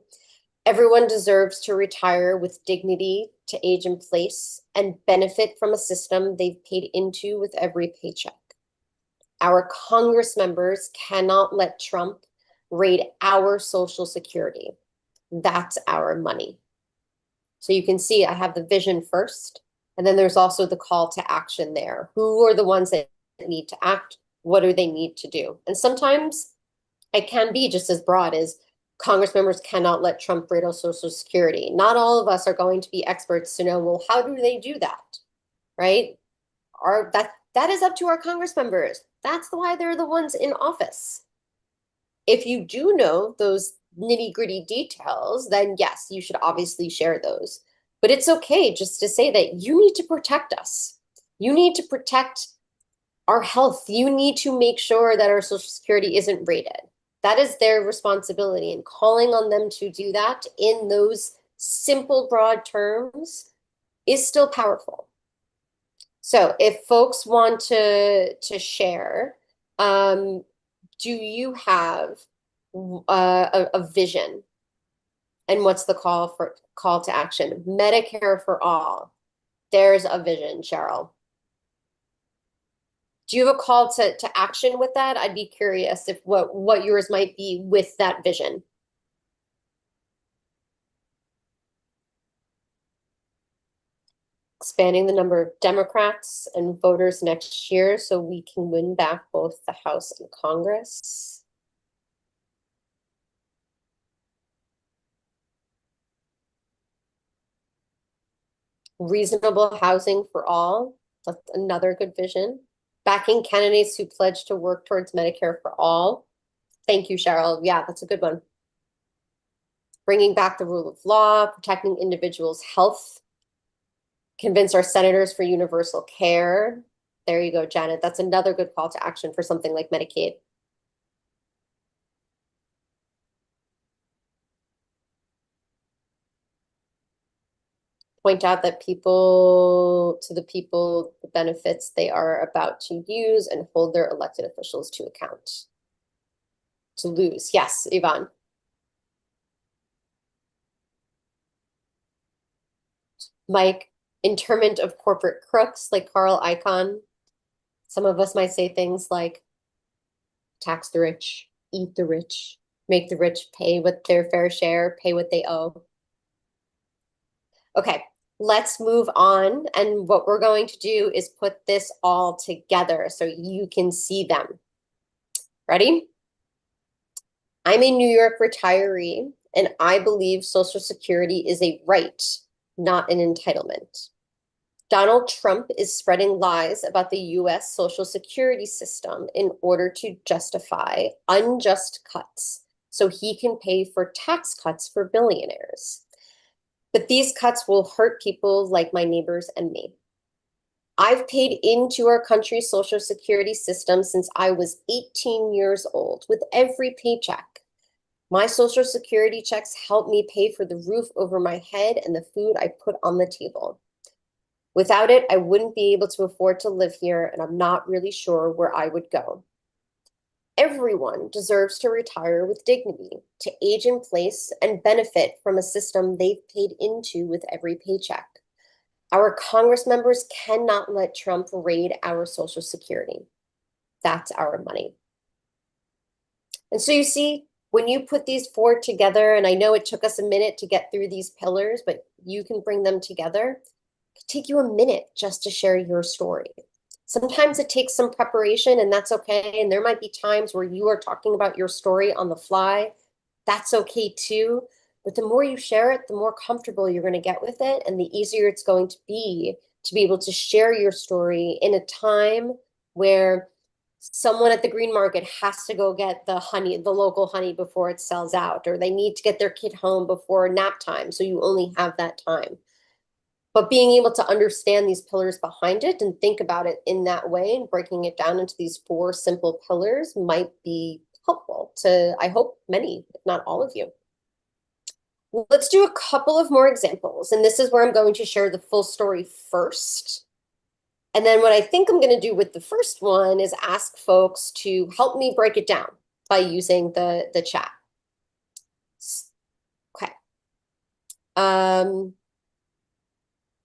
everyone deserves to retire with dignity, to age in place, and benefit from a system they've paid into with every paycheck. Our Congress members cannot let Trump raid our Social Security. That's our money. So you can see I have the vision first, and then there's also the call to action there. Who are the ones that need to act? What do they need to do? And sometimes it can be just as broad as Congress members cannot let Trump raid our Social Security. Not all of us are going to be experts to know, well, how do they do that, right? That is up to our Congress members. That's why they're the ones in office. If you do know those nitty-gritty details, then yes, you should obviously share those. But it's okay just to say that you need to protect us. You need to protect our health. You need to make sure that our Social Security isn't raided. That is their responsibility, and calling on them to do that in those simple, broad terms is still powerful. So if folks want to share, do you have a vision? And what's the call to action? Medicare for all. There's a vision, Cheryl. Do you have a call to action with that? I'd be curious if what yours might be with that vision. Expanding the number of Democrats and voters next year so we can win back both the House and Congress. Reasonable housing for all. That's another good vision. Backing candidates who pledge to work towards Medicare for all. Thank you, Cheryl. Yeah, that's a good one. Bringing back the rule of law, protecting individuals' health. Convince our senators for universal care. There you go, Janet. That's another good call to action for something like Medicaid. Point out that the benefits they are about to use and hold their elected officials to account. To lose. Yes, Yvonne. Mike, interment of corporate crooks like Carl Icahn. Some of us might say things like tax the rich, eat the rich, make the rich pay what their fair share, pay what they owe. Okay, let's move on. And what we're going to do is put this all together so you can see them. Ready? I'm a New York retiree, and I believe Social Security is a right, not an entitlement. Donald Trump is spreading lies about the US Social Security system in order to justify unjust cuts so he can pay for tax cuts for billionaires. But these cuts will hurt people like my neighbors and me. I've paid into our country's Social Security system since I was 18 years old with every paycheck. My Social Security checks help me pay for the roof over my head and the food I put on the table. Without it, I wouldn't be able to afford to live here, and I'm not really sure where I would go. Everyone deserves to retire with dignity, to age in place and benefit from a system they've paid into with every paycheck. Our Congress members cannot let Trump raid our Social Security. That's our money. And so you see, when you put these four together, and I know it took us a minute to get through these pillars, but you can bring them together. It could take you a minute just to share your story. Sometimes it takes some preparation, and that's okay. And there might be times where you are talking about your story on the fly. That's okay too. But the more you share it, the more comfortable you're going to get with it, and the easier it's going to be able to share your story in a time where someone at the green market has to go get the honey, the local honey, before it sells out, or they need to get their kid home before nap time, so you only have that time. But being able to understand these pillars behind it and think about it in that way and breaking it down into these four simple pillars might be helpful to, I hope, many, if not all of you. Let's do a couple of more examples. And this is where I'm going to share the full story first. And then what I think I'm going to do with the first one is ask folks to help me break it down by using the chat. Okay.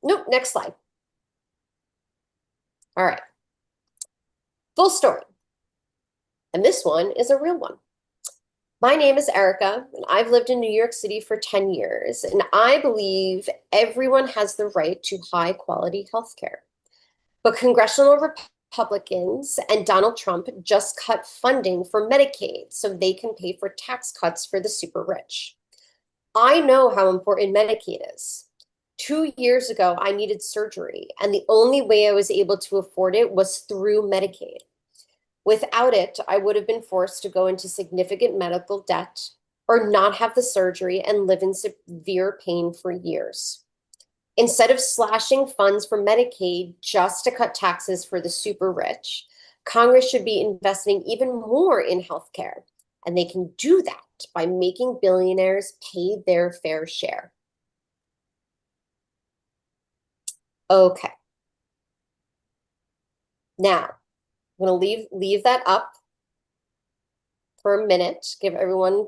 Nope, next slide. All right. Full story. And this one is a real one. My name is Erica, and I've lived in New York City for 10 years, and I believe everyone has the right to high quality healthcare. But congressional Republicans and Donald Trump just cut funding for Medicaid so they can pay for tax cuts for the super rich. I know how important Medicaid is. 2 years ago, I needed surgery, and the only way I was able to afford it was through Medicaid. Without it, I would have been forced to go into significant medical debt or not have the surgery and live in severe pain for years. Instead of slashing funds for Medicaid just to cut taxes for the super rich, Congress should be investing even more in healthcare, and they can do that by making billionaires pay their fair share. Okay. Now, I'm going to leave that up for a minute, give everyone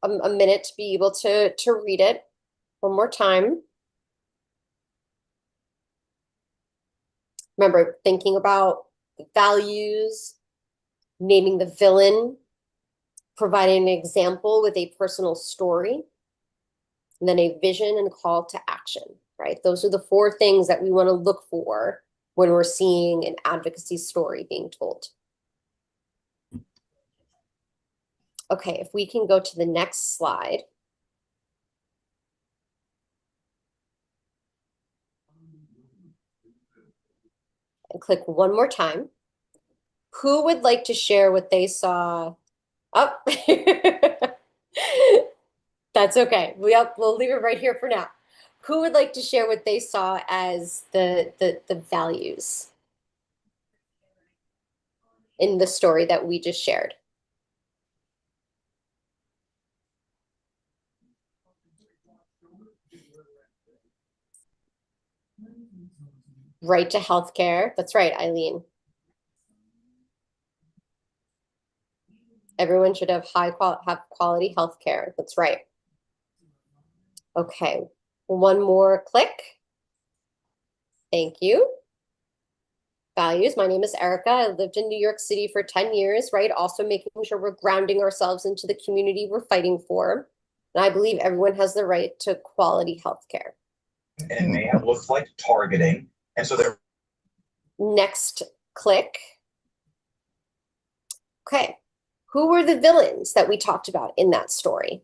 a minute to be able to read it one more time. Remember, thinking about values, naming the villain, providing an example with a personal story, and then a vision and call to action, right? Those are the 4 things that we want to look for when we're seeing an advocacy story being told. Okay, if we can go to the next slide. And click one more time. Who would like to share what they saw? Oh, that's okay. We'll leave it right here for now. Who would like to share what they saw as the values in the story that we just shared? Right to healthcare. That's right, Eileen. Everyone should have quality healthcare. That's right. Okay, one more click. Thank you. Values. My name is Erica. I lived in New York City for 10 years, right? Also making sure we're grounding ourselves into the community we're fighting for. And I believe everyone has the right to quality healthcare. And it may have looked like targeting. And so there. Next click. Okay. Who were the villains that we talked about in that story?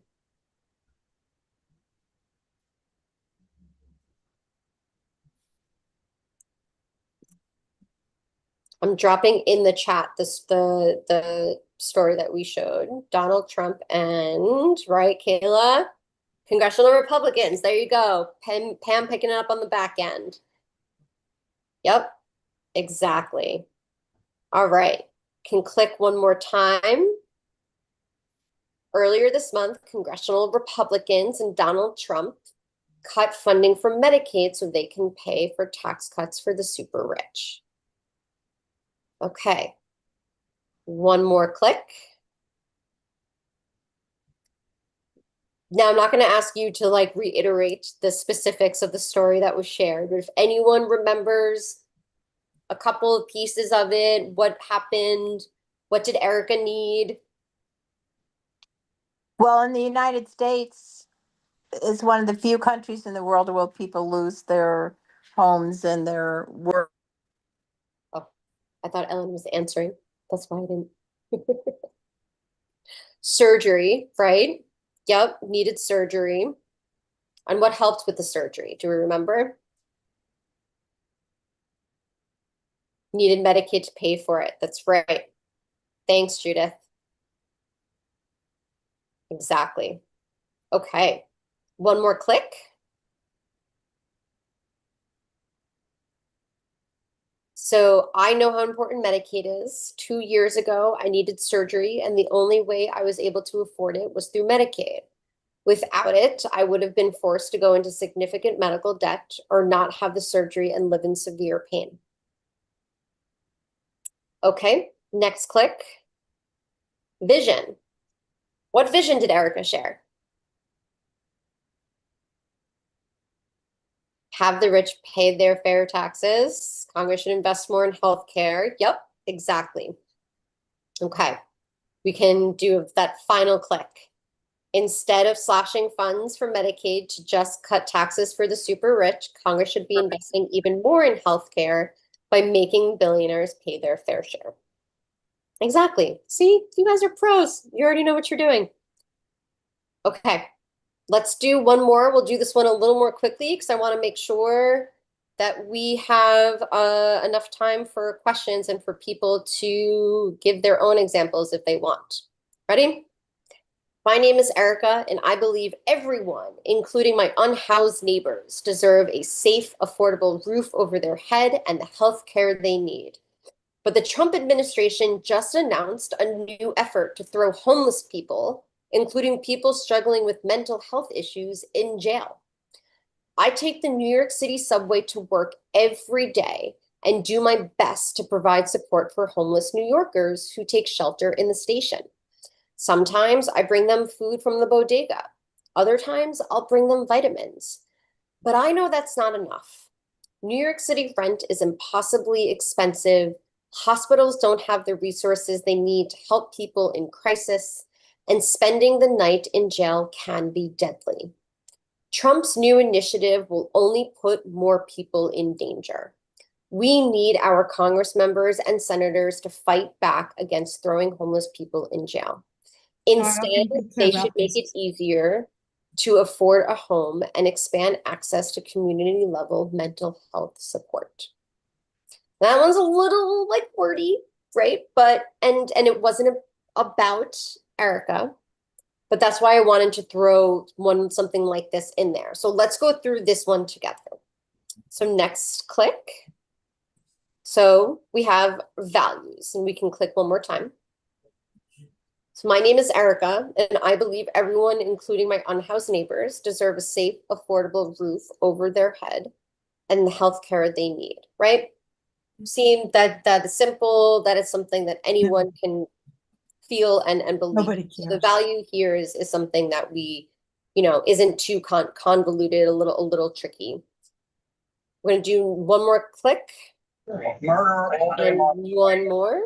I'm dropping in the chat the story that we showed. Donald Trump and, right, Kayla? Congressional Republicans. There you go. Pam picking it up on the back end. Yep, exactly. All right. Can click one more time. Earlier this month, congressional Republicans and Donald Trump cut funding for Medicaid so they can pay for tax cuts for the super rich. Okay, one more click. Now, I'm not going to ask you to like reiterate the specifics of the story that was shared, but if anyone remembers a couple of pieces of it, what happened, what did Erica need? Well, in the United States is one of the few countries in the world where people lose their homes and their work. Oh, I thought Ellen was answering. That's why I didn't. Surgery, right? Yep, needed surgery. And what helped with the surgery? Do we remember? Needed Medicaid to pay for it. That's right. Thanks, Judith. Exactly. Okay. One more click. So I know how important Medicaid is. 2 years ago, I needed surgery, and the only way I was able to afford it was through Medicaid. Without it, I would have been forced to go into significant medical debt or not have the surgery and live in severe pain. Okay, next click. Vision. What vision did Erica share? Have the rich pay their fair taxes. Congress should invest more in healthcare. Yep, exactly. Okay, we can do that final click. Instead of slashing funds for Medicaid to just cut taxes for the super rich, Congress should be investing even more in healthcare by making billionaires pay their fair share. Exactly. See, you guys are pros. You already know what you're doing. Okay, let's do one more. We'll do this one a little more quickly because I want to make sure that we have enough time for questions and for people to give their own examples if they want. Ready? My name is Erica, and I believe everyone, including my unhoused neighbors, deserve a safe, affordable roof over their head and the health care they need. But the Trump administration just announced a new effort to throw homeless people, including people struggling with mental health issues, in jail. I take the New York City subway to work every day and do my best to provide support for homeless New Yorkers who take shelter in the station. Sometimes I bring them food from the bodega. Other times I'll bring them vitamins. But I know that's not enough. New York City rent is impossibly expensive. Hospitals don't have the resources they need to help people in crisis, and spending the night in jail can be deadly. Trump's new initiative will only put more people in danger. We need our Congress members and senators to fight back against throwing homeless people in jail. Instead, they should make it easier to afford a home and expand access to community level mental health support. That one's a little like wordy, right? But and it wasn't about Erica, but that's why I wanted to throw something like this in there. So let's go through this one together. So next click. So we have values, and we can click one more time. So my name is Erica, and I believe everyone, including my unhoused neighbors, deserve a safe, affordable roof over their head and the health care they need, right? Seeing that is simple, that is something that anyone can feel and believe. Nobody So the cares. value here is something that we, isn't too convoluted, a little tricky. We're gonna do one more click. Murder all day And long. one more.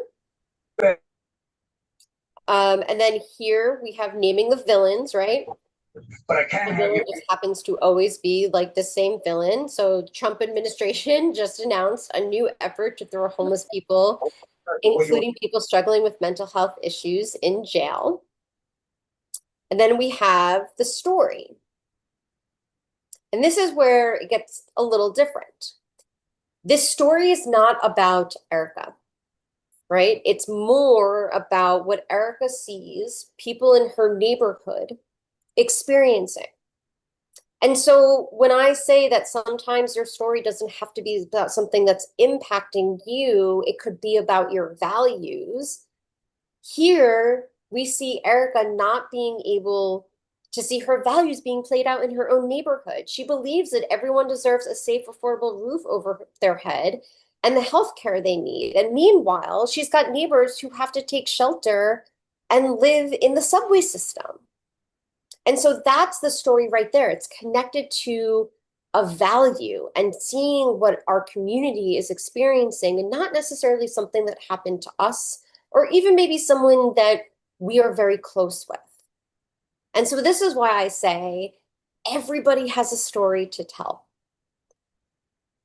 And then here we have naming the villains, right? But I The can't have villain you. just happens to always be like the same villain. So the Trump administration just announced a new effort to throw homeless people, including people struggling with mental health issues, in jail. And then we have the story. And this is where it gets a little different. This story is not about Erica, right? It's more about what Erica sees people in her neighborhood experiencing. And so when I say that sometimes your story doesn't have to be about something that's impacting you, it could be about your values. Here we see Erica not being able to see her values being played out in her own neighborhood. She believes that everyone deserves a safe, affordable roof over their head and the health care they need. And meanwhile, she's got neighbors who have to take shelter and live in the subway system. And so that's the story right there. It's connected to a value and seeing what our community is experiencing, and not necessarily something that happened to us, or even maybe someone that we are very close with. And so this is why I say everybody has a story to tell.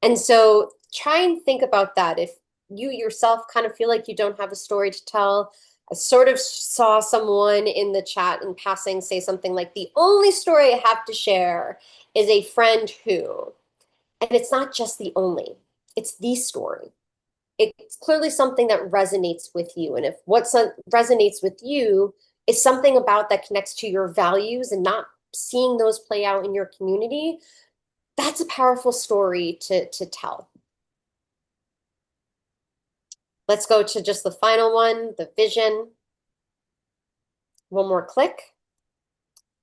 And so try and think about that. If you yourself kind of feel like you don't have a story to tell, I sort of saw someone in the chat in passing say something like, the only story I have to share is a friend who, and it's not just the only, it's the story. It's clearly something that resonates with you. And if what resonates with you is something about that connects to your values and not seeing those play out in your community, that's a powerful story to tell. Let's go to just the final one, the vision. One more click.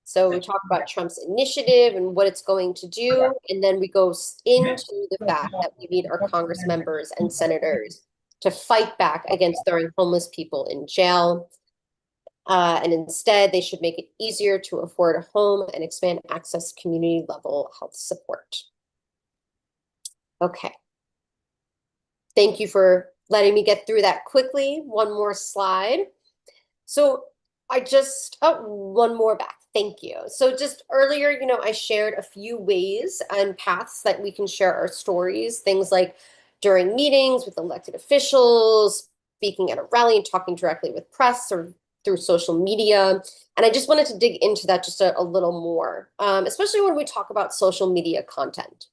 So we talk about Trump's initiative and what it's going to do, and then we go into the fact that we need our Congress members and senators to fight back against throwing homeless people in jail. And instead, they should make it easier to afford a home and expand access to community level health support. Okay. Thank you for letting me get through that quickly. One more slide. So one more back. Thank you. So just earlier, I shared a few ways and paths that we can share our stories, things like during meetings with elected officials, speaking at a rally and talking directly with press, or through social media. And I just wanted to dig into that just a little more, especially when we talk about social media content.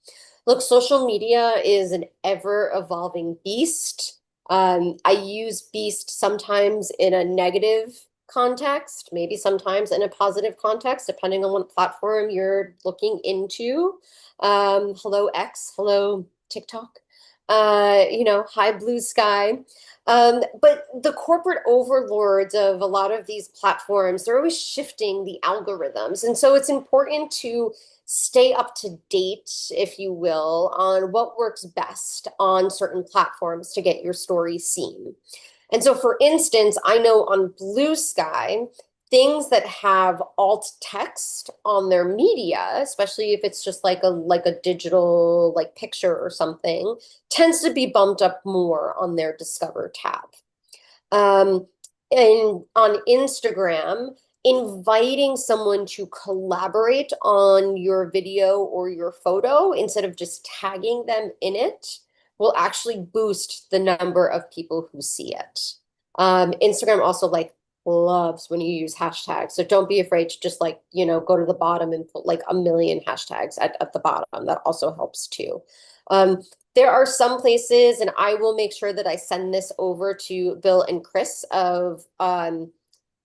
Look, social media is an ever-evolving beast. I use beast sometimes in a negative context, maybe sometimes in a positive context, depending on what platform you're looking into. Hello X, hello TikTok, hi blue sky. But the corporate overlords of a lot of these platforms, they're always shifting the algorithms. And so it's important to stay up to date, if you will, on what works best on certain platforms to get your story seen. And so, for instance, I know on Blue Sky, things that have alt text on their media, especially if it's just like a digital like picture or something, tends to be bumped up more on their Discover tab. And on Instagram, inviting someone to collaborate on your video or your photo instead of just tagging them in it will actually boost the number of people who see it. Instagram also like loves when you use hashtags. So don't be afraid to just like, go to the bottom and put like 1 million hashtags at the bottom. That also helps too. There are some places, and I will make sure that I send this over to Bill and Chris of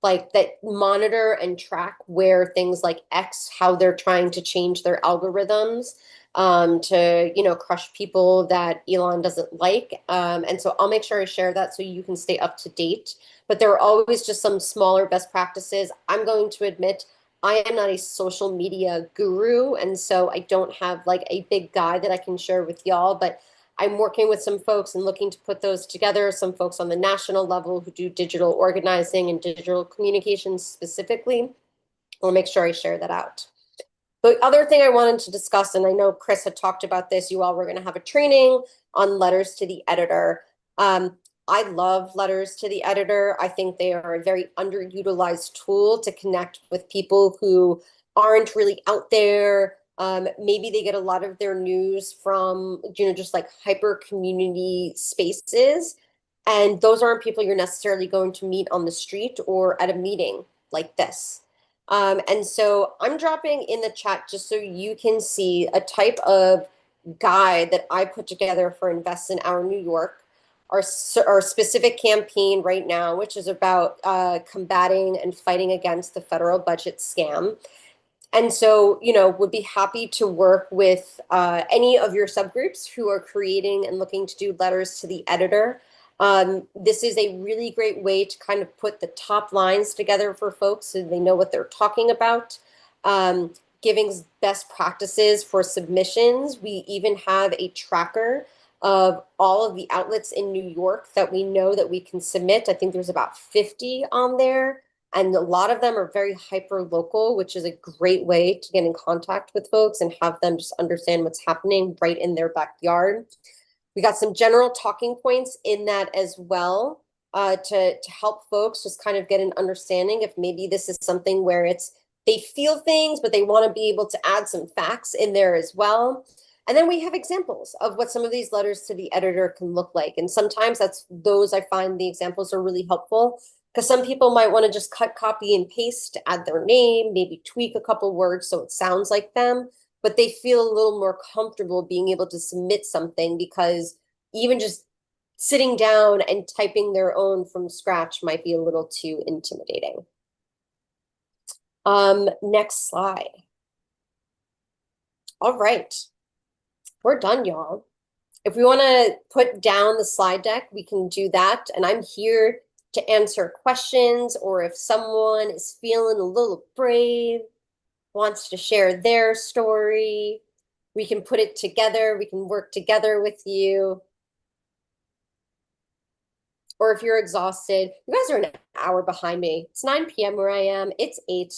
like that monitor and track where things like X, how they're trying to change their algorithms to, crush people that Elon doesn't like. And so I'll make sure I share that so you can stay up to date. But there are always just some smaller best practices. I'm going to admit I am not a social media guru, and so I don't have like a big guide that I can share with y'all, but I'm working with some folks and looking to put those together, some folks on the national level who do digital organizing and digital communications specifically. I'll make sure I share that out. The other thing I wanted to discuss, and I know Chris had talked about this, you all were going to have a training on letters to the editor. I love letters to the editor. I think they are a very underutilized tool to connect with people who aren't really out there. Maybe they get a lot of their news from, just like hyper community spaces. And those aren't people you're necessarily going to meet on the street or at a meeting like this. And so I'm dropping in the chat just so you can see a type of guide that I put together for Invest in Our New York, our specific campaign right now, which is about combating and fighting against the federal budget scam. And so, would be happy to work with any of your subgroups who are creating and looking to do letters to the editor. This is a really great way to kind of put the top lines together for folks so they know what they're talking about. Giving best practices for submissions. We even have a tracker of all of the outlets in New York that we know that we can submit. I think there's about 50 on there. And a lot of them are very hyper local, which is a great way to get in contact with folks and have them just understand what's happening right in their backyard. We got some general talking points in that as well to help folks just kind of get an understanding if maybe this is something where they feel things, but they want to be able to add some facts in there as well. And then we have examples of what some of these letters to the editor can look like. And sometimes I find the examples are really helpful because some people might want to just cut, copy, and paste to add their name, maybe tweak a couple words so it sounds like them, but they feel a little more comfortable being able to submit something because even just sitting down and typing their own from scratch might be a little too intimidating. Next slide. All right. We're done, y'all. If we want to put down the slide deck, we can do that. And I'm here to answer questions, or if someone is feeling a little brave, wants to share their story, we can put it together. We can work together with you. Or if you're exhausted, you guys are an hour behind me. It's 9 p.m. where I am. It's 8.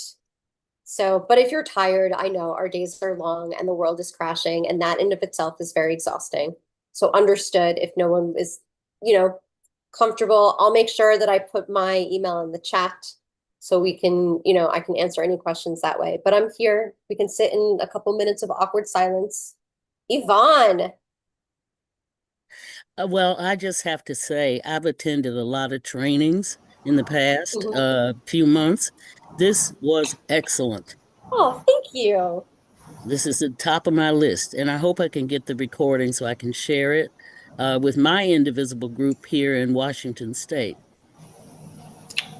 So, but if you're tired, I know our days are long and the world is crashing, and that in of itself is very exhausting. So understood if no one is, comfortable. I'll make sure that I put my email in the chat so we can, I can answer any questions that way. But I'm here. We can sit in a couple minutes of awkward silence. Yvonne. Well, I just have to say, I've attended a lot of trainings in the past few months. This was excellent. Oh, thank you. This is the top of my list, and I hope I can get the recording so I can share it with my Indivisible group here in Washington State.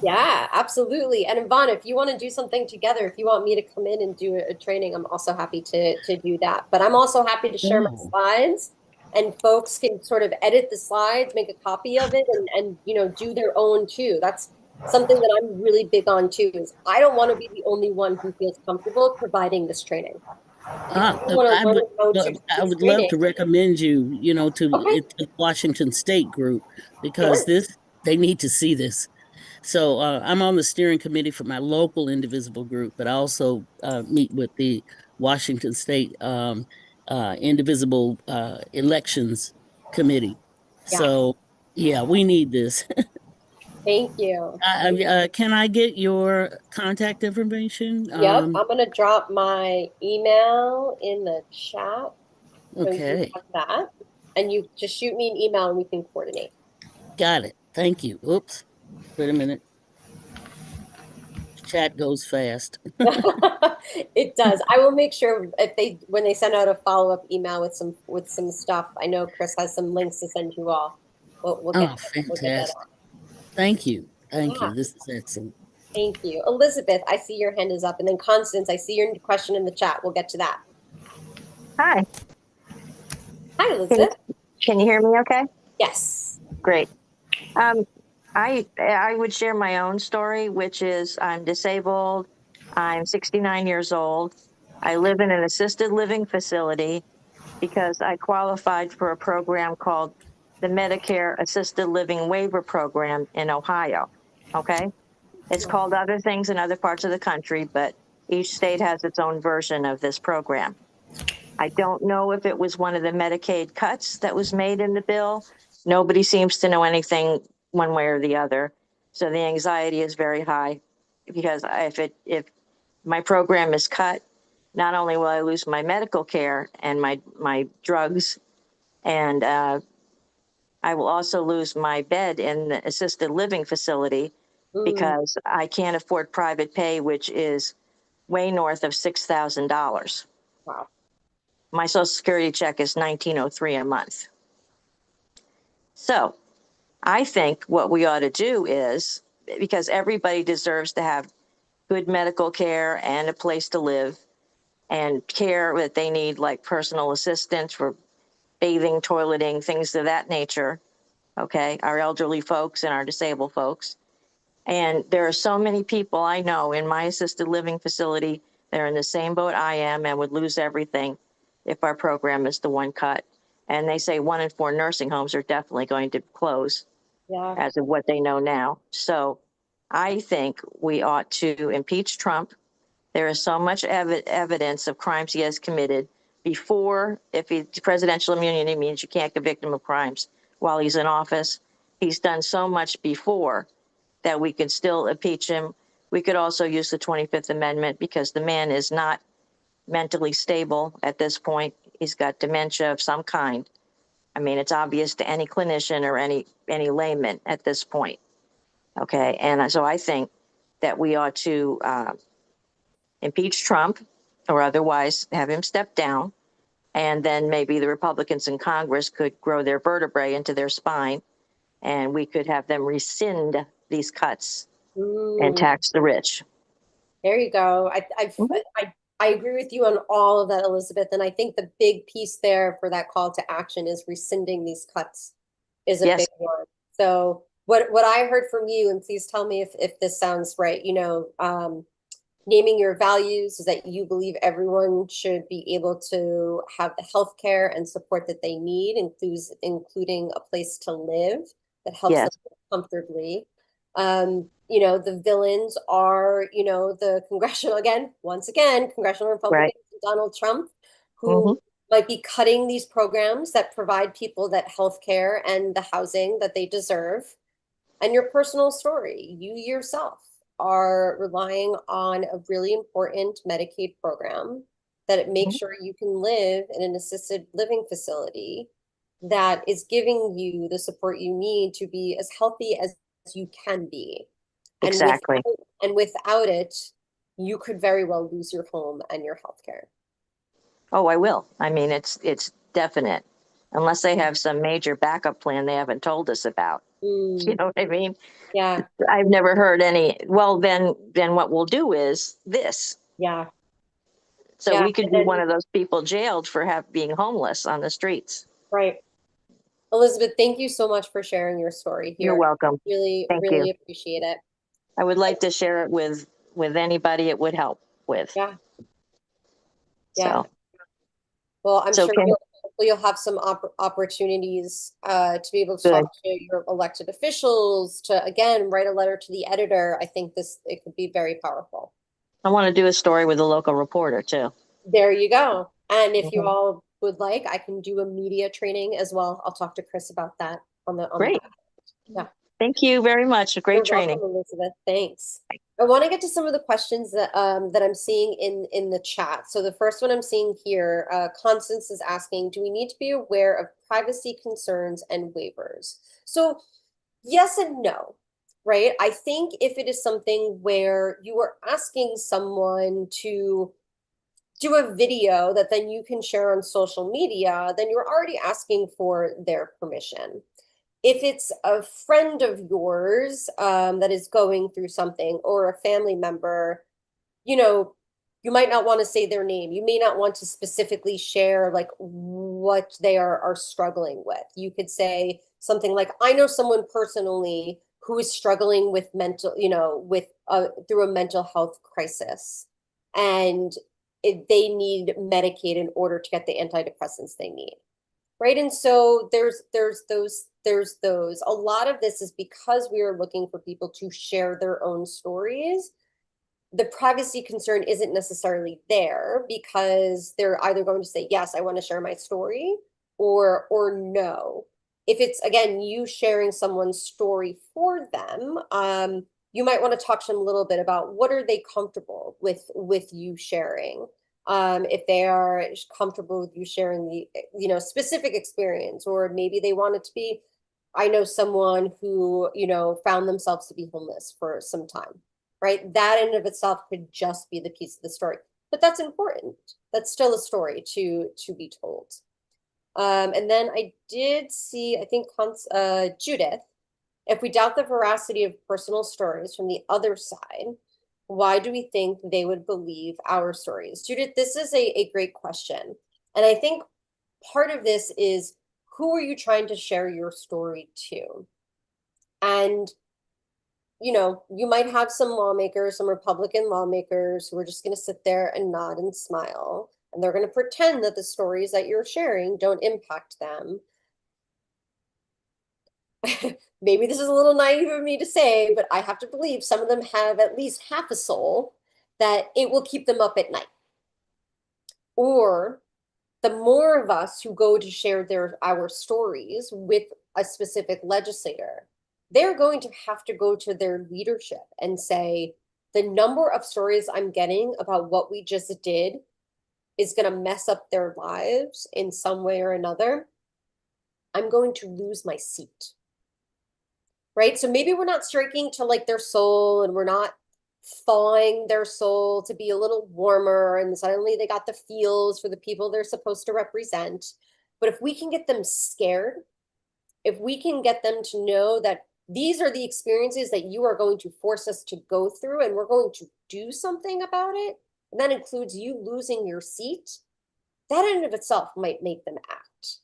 Yeah, absolutely. And Yvonne, if you want to do something together, if you want me to come in and do a training, I'm also happy to do that. But I'm also happy to share my Oh. slides, and folks can sort of edit the slides, make a copy of it, and do their own too. That's something that I'm really big on too, is I don't want to be the only one who feels comfortable providing this training. If you want to learn how to do I this would love to training, recommend you, okay, to the Washington State group because sure. they need to see this. So I'm on the steering committee for my local Indivisible group, but I also meet with the Washington State Indivisible Elections Committee. Yeah, So yeah, we need this. thank you. Can I get your contact information? Yep, I'm gonna drop my email in the chat. So you Okay, have that, and you just shoot me an email and we can coordinate. got it. Thank you. Oops, wait a minute. Chat goes fast. It does. I will make sure if when they send out a follow-up email with some stuff. I know Chris has some links to send you all. We'll get Oh, we'll get that fantastic. out. Thank you. Thank Yeah, you. This is excellent. thank you. Elizabeth, I see your hand is up, and then Constance, I see your question in the chat. We'll get to that. Hi, Hi, Elizabeth. can you hear me okay? Yes. Great. I would share my own story, which is I'm disabled. I'm 69 years old. I live in an assisted living facility because I qualified for a program called the Medicare Assisted Living Waiver Program in Ohio. Okay. It's called other things in other parts of the country, but each state has its own version of this program. I don't know if it was one of the Medicaid cuts that was made in the bill. Nobody seems to know anything one way or the other. So the anxiety is very high because if my program is cut, not only will I lose my medical care and my drugs, and I will also lose my bed in the assisted living facility because I can't afford private pay, which is way north of $6,000. Wow. My Social Security check is $1903 a month. So I think what we ought to do is, because everybody deserves to have good medical care and a place to live and care that they need, like personal assistance for bathing, toileting, things of that nature. Okay, our elderly folks and our disabled folks. And there are so many people I know in my assisted living facility that are in the same boat I am and would lose everything if our program is the one cut. And they say 1 in 4 nursing homes are definitely going to close as of what they know now. So I think we ought to impeach Trump. There is so much evidence of crimes he has committed before. If presidential immunity means you can't convict him of crimes while he's in office, he's done so much before that we could still impeach him. We could also use the 25th Amendment because the man is not mentally stable at this point. He's got dementia of some kind. I mean, it's obvious to any clinician or any layman at this point. Okay, and so I think that we ought to impeach Trump or otherwise have him step down. And then maybe the Republicans in Congress could grow their vertebrae into their spine and we could have them rescind these cuts and tax the rich. There you go. I agree with you on all of that, Elizabeth. And I think the big piece there for that call to action is rescinding these cuts is a big one. So what I heard from you, and please tell me if this sounds right, naming your values is that you believe everyone should be able to have the health care and support that they need, including a place to live that helps them live comfortably. The villains are, the congressional, congressional Republicans, Donald Trump, who might be cutting these programs that provide people that health care and the housing that they deserve. And your personal story, you yourself are relying on a really important Medicaid program that it makes sure you can live in an assisted living facility that is giving you the support you need to be as healthy as you can be. Exactly. And without it, you could very well lose your home and your healthcare. Oh, I will. I mean, it's definite. Unless they have some major backup plan they haven't told us about. You know what I mean? Yeah, I've never heard any. Well, then what we'll do is this. yeah, So yeah. we could be one of those people jailed for being homeless on the streets. Right. Elizabeth, thank you so much for sharing your story You're here. welcome. Really, Thank really you. appreciate it. I would like to share it with anybody it would help with. Yeah. Yeah. So, Well, I'm so sure can, you'll have some opportunities to be able to good. talk to your elected officials, to again write a letter to the editor. I think it could be very powerful. I want to do a story with a local reporter too. There you go. And if you Mhm. all would like, I can do a media training as well. I'll talk to Chris about that on the Great. Yeah. Thank you very much. A great You're training. welcome, Elizabeth. Thanks. I want to get to some of the questions that I'm seeing in the chat. So the first one I'm seeing here, Constance is asking, do we need to be aware of privacy concerns and waivers? So yes and no, right? I think if it is something where you are asking someone to do a video that then you can share on social media, then you're already asking for their permission. If it's a friend of yours that is going through something, or a family member, you know, you might not want to say their name. You may not want to specifically share like what they are struggling with. You could say something like, I know someone personally who is struggling with mental, with through a mental health crisis, and they need Medicaid in order to get the antidepressants they need. Right. And so there's those. A lot of this is because we are looking for people to share their own stories. The privacy concern isn't necessarily there because they're either going to say, yes, I want to share my story, or no. If it's, again, you sharing someone's story for them, you might want to talk to them a little bit about what are they comfortable with you sharing. If they are comfortable with you sharing the specific experience, or maybe they want it to be, I know someone who found themselves to be homeless for some time, right? That in and of itself could just be the piece of the story, but that's important. That's still a story to be told. And then I did see, I think Judith, if we doubt the veracity of personal stories from the other side, why do we think they would believe our stories? Judith, this is a great question. And I think part of this is, who are you trying to share your story to? And, you might have some lawmakers, some Republican lawmakers who are just going to sit there and nod and smile. And they're going to pretend that the stories that you're sharing don't impact them. Maybe this is a little naive of me to say, but I have to believe some of them have at least half a soul that it will keep them up at night. Or the more of us who go to share our stories with a specific legislator, they're going to have to go to their leadership and say, the number of stories I'm getting about what we just did is going to mess up their lives in some way or another. I'm going to lose my seat. Right? So maybe we're not striking to like their soul, and we're not thawing their soul to be a little warmer, and suddenly they got the feels for the people they're supposed to represent. But if we can get them scared, if we can get them to know that these are the experiences that you are going to force us to go through, and we're going to do something about it, and that includes you losing your seat, that in and of itself might make them act.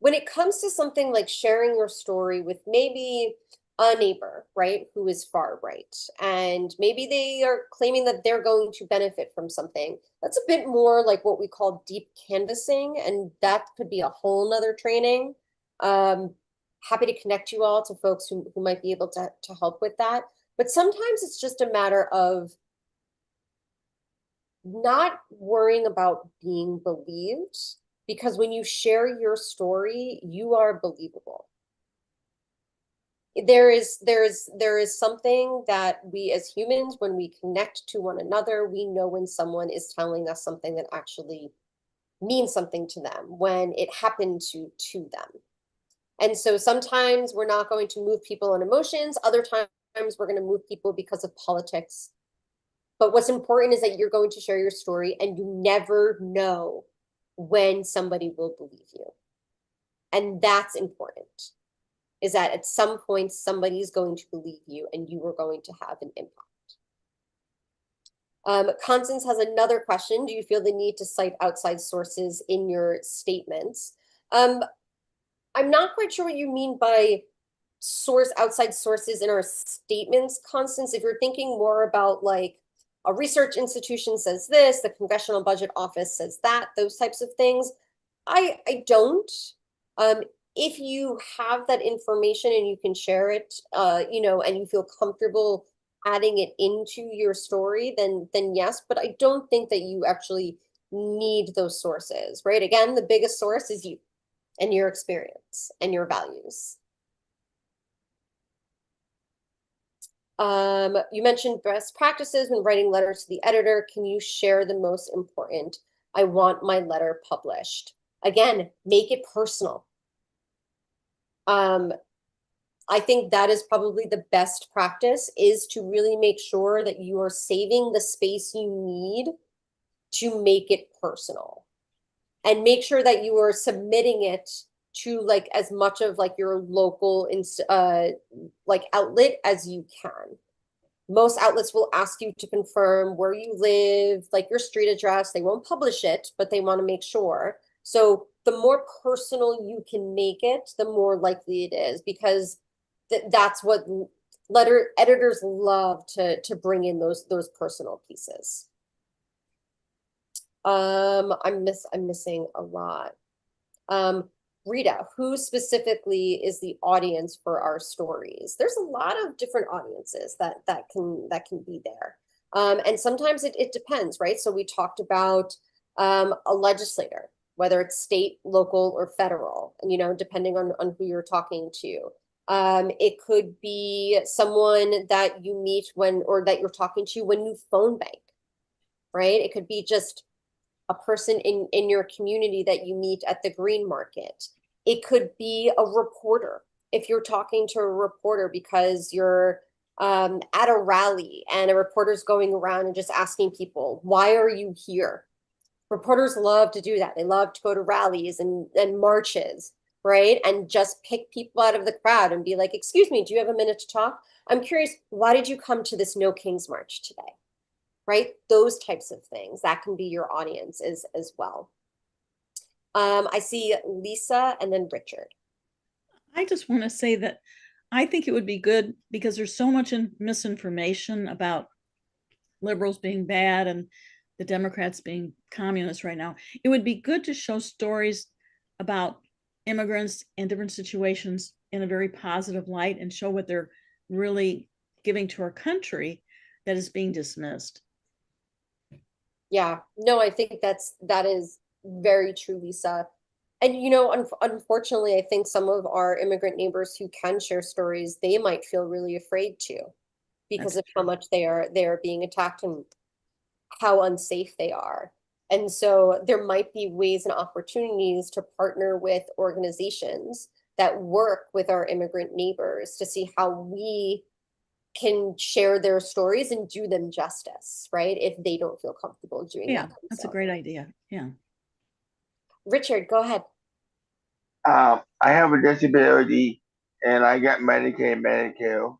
When it comes to something like sharing your story with maybe a neighbor, right, who is far right, and maybe they are claiming that they're going to benefit from something, that's a bit more like what we call deep canvassing, and that could be a whole nother training. Happy to connect you all to folks who might be able to help with that. But sometimes it's just a matter of not worrying about being believed, because when you share your story, you are believable. There is something that we as humans, when we connect to one another, we know when someone is telling us something that actually means something to them, when it happened to them. And so sometimes we're not going to move people on emotions. Other times we're going to move people because of politics. But what's important is that you're going to share your story, and you never know when somebody will believe you. And that's important, is that at some point somebody's going to believe you and you are going to have an impact. Constance has another question. Do you feel the need to cite outside sources in your statements? I'm not quite sure what you mean by outside sources in our statements, Constance. If you're thinking more about like a research institution says this, the Congressional Budget Office says that, those types of things, I don't. If you have that information and you can share it, you know, and you feel comfortable adding it into your story, then yes, but I don't think that you actually need those sources, right? Again, the biggest source is you and your experience and your values. You mentioned best practices when writing letters to the editor. Can you share the most important? I want my letter published. Again, make it personal. I think that is probably the best practice, is to really make sure that you are saving the space you need to make it personal, and make sure that you are submitting it to like as much of like your local like outlet as you can. Most outlets will ask you to confirm where you live, like your street address. They won't publish it, but they want to make sure. So the more personal you can make it, the more likely it is, because that's what letter editors love, to bring in those personal pieces. I'm missing a lot. Rita, who specifically is the audience for our stories? There's a lot of different audiences that can be there. And sometimes it depends, right? So we talked about a legislator, whether it's state, local, or federal, and, you know, depending on who you're talking to. It could be someone that you meet or that you're talking to when you phone bank, right? It could be just a person in your community that you meet at the green market. It could be a reporter. If you're talking to a reporter because you're at a rally and a reporter's going around and just asking people, why are you here? Reporters love to do that. They love to go to rallies and marches, right? And just pick people out of the crowd and be like, excuse me, do you have a minute to talk? I'm curious, why did you come to this No Kings March today? Right? Those types of things, that can be your audience as well. I see Lisa and then Richard. I just want to say that I think it would be good, because there's so much misinformation about liberals being bad and the Democrats being communists right now. It would be good to show stories about immigrants and different situations in a very positive light, and show what they're really giving to our country that is being dismissed. Yeah, no, I think that is very true, Lisa. And, you know, unfortunately, I think some of our immigrant neighbors who can share stories, they might feel really afraid to, because of how much they are being attacked and how unsafe they are. And so there might be ways and opportunities to partner with organizations that work with our immigrant neighbors to see how we can share their stories and do them justice, right? If they don't feel comfortable doing that. Yeah, that's a great idea. Yeah. Richard, go ahead. I have a disability and I got Medicaid, Medicare,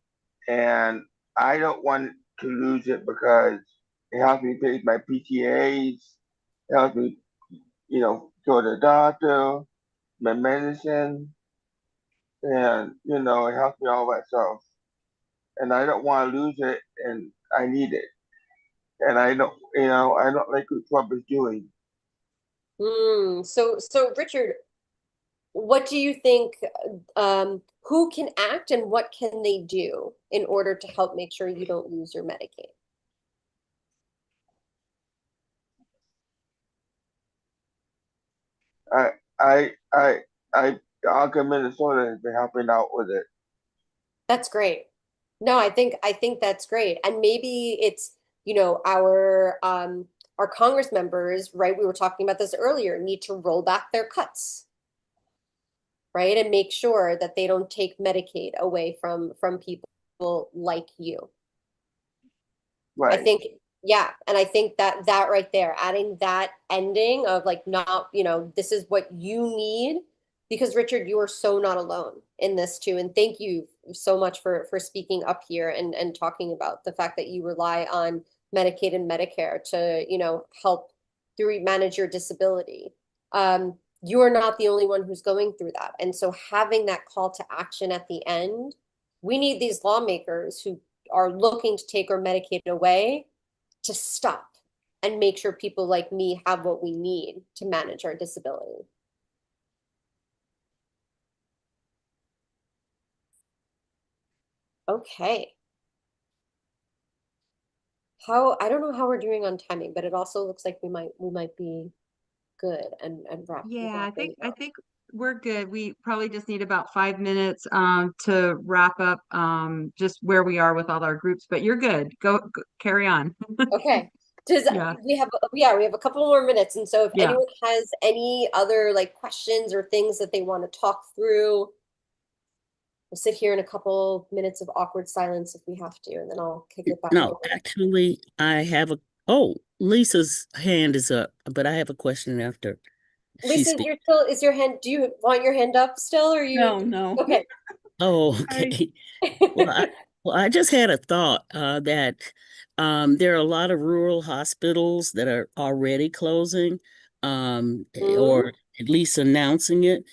and I don't want to lose it because it helps me pay my PTAs, it helps me, you know, go to the doctor, my medicine, and, you know, it helps me all that stuff. And I don't want to lose it, and I need it. And I don't, you know, I don't like what Trump is doing. So Richard, what do you think, who can act and what can they do in order to help make sure you don't lose your Medicaid? Alka, Minnesota has been helping out with it. That's great. No, I think that's great. And maybe it's, you know, our Congress members, right? We were talking about this earlier, need to roll back their cuts, right? And make sure that they don't take Medicaid away from people. like you. I Right. think, yeah. And I think that right there, adding that ending of like, not, this is what you need, because Richard, you are so not alone in this too. And thank you so much for speaking up here and talking about the fact that you rely on Medicaid and Medicare to, help through manage your disability. You are not the only one who's going through that. And so having that call to action at the end, we need these lawmakers who are looking to take our Medicaid away to stop and make sure people like me have what we need to manage our disability. Okay. I don't know how we're doing on timing, but it also looks like we might be good and Yeah, I wrapping up. think we're good. We probably just need about 5 minutes to wrap up just where we are with all our groups, but you're good. Go carry on. Okay. Yeah. We have a couple more minutes, and so if Yeah. anyone has any other like questions or things that they want to talk through, we'll sit here in a couple minutes of awkward silence if we have to, and then I'll kick it back No, over. actually, I have oh, Lisa's hand is up, but I have a question after she Lisa, speaks. is your hand, do you want your hand up still, or you? No. Okay. Oh, okay. Well, I just had a thought that there are a lot of rural hospitals that are already closing, or at least announcing it.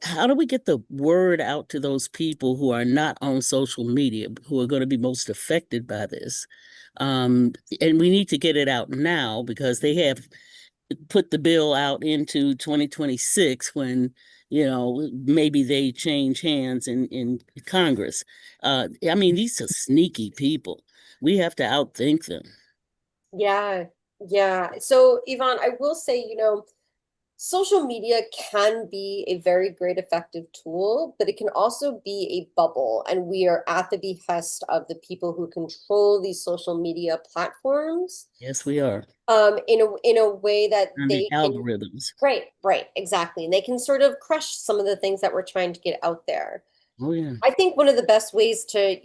How do we get the word out to those people who are not on social media, who are going to be most affected by this? And we need to get it out now because they have put the bill out into 2026 when, maybe they change hands in Congress. I mean, these are sneaky people. We have to outthink them. Yeah, yeah. So Yvonne, I will say, social media can be a very great effective tool, but it can also be a bubble. And we are at the behest of the people who control these social media platforms. Yes, we are. In a way that And the they can, algorithms. right, exactly. And they can sort of crush some of the things that we're trying to get out there. Oh, yeah. I think one of the best ways to,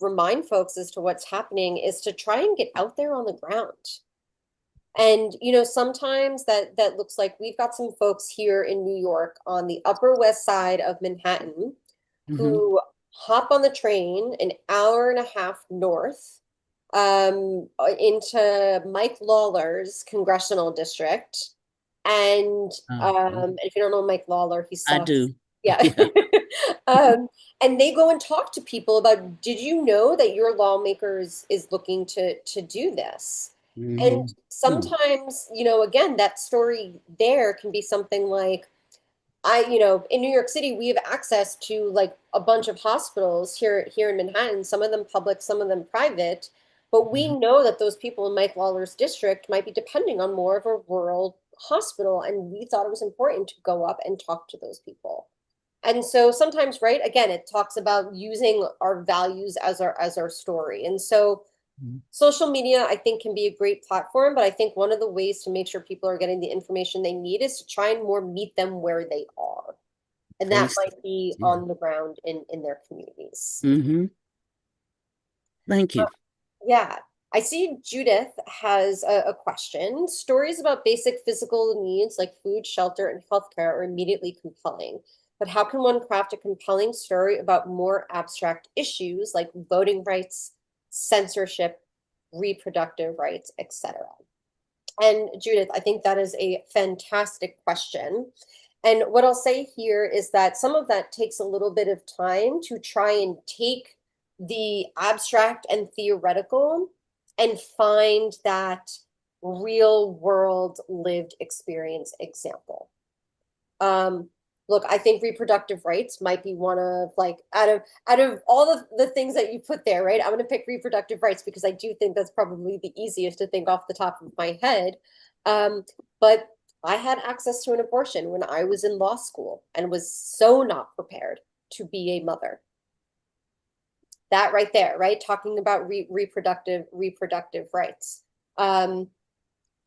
remind folks as to what's happening is to try and get out there on the ground. And, sometimes that looks like we've got some folks here in New York on the Upper West Side of Manhattan who hop on the train an hour and a half north into Mike Lawler's congressional district. And if you don't know Mike Lawler, he sucks. I do. Yeah. And they go and talk to people about, did you know that your lawmakers is looking to do this? And sometimes, again, that story there can be something like, in New York City, we have access to like a bunch of hospitals here in Manhattan, some of them public, some of them private, but we know that those people in Mike Lawler's district might be depending on more of a rural hospital, and we thought it was important to go up and talk to those people. And so sometimes, right, again, it talks about using our values as our story. And so social media, I think, can be a great platform, but I think one of the ways to make sure people are getting the information they need is to try and more meet them where they are. And that might be on the ground in their communities. Thank you. Yeah. I see Judith has a question. Stories about basic physical needs like food, shelter, and healthcare are immediately compelling. But how can one craft a compelling story about more abstract issues like voting rights, censorship, reproductive rights, etc.? And Judith, I think that is a fantastic question. And what I'll say here is that some of that takes a little bit of time to try and take the abstract and theoretical and find that real world lived experience example. Look, I think reproductive rights might be one of like out of all the things that you put there, right? I'm going to pick reproductive rights because I do think that's probably the easiest to think off the top of my head. But I had access to an abortion when I was in law school and was so not prepared to be a mother. That right there, right? Talking about reproductive rights.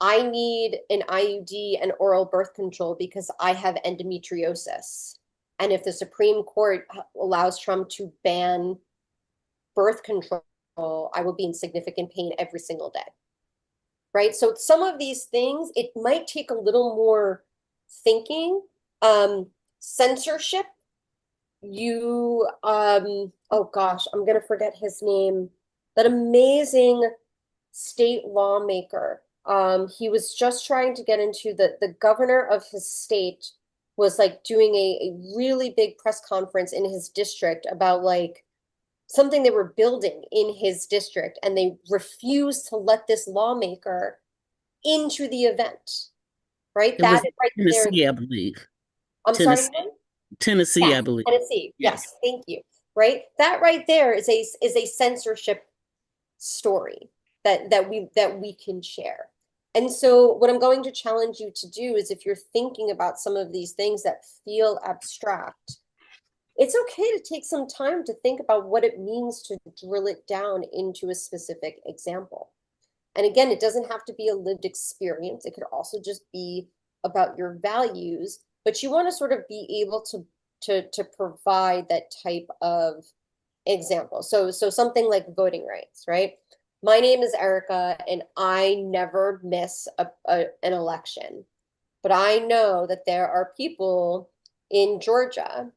I need an IUD and oral birth control because I have endometriosis. And if the Supreme Court allows Trump to ban birth control, I will be in significant pain every single day. Right? So some of these things, it might take a little more thinking. Censorship, oh gosh, I'm gonna forget his name. That amazing state lawmaker. He was just trying to get into the governor of his state was like doing a really big press conference in his district about like something they were building in his district, and they refused to let this lawmaker into the event. Right? It was Right there. Tennessee, I believe. I'm sorry. Tennessee, I believe. Tennessee. Yeah. Yes, thank you. Right? That right there is a censorship story that we can share. And so what I'm going to challenge you to do is, if you're thinking about some of these things that feel abstract, it's okay to take some time to think about what it means to drill it down into a specific example. And again, it doesn't have to be a lived experience. It could also just be about your values, but you want to sort of be able to provide that type of example. So something like voting rights, right? My name is Erica, and I never miss an election. But I know that there are people in Georgia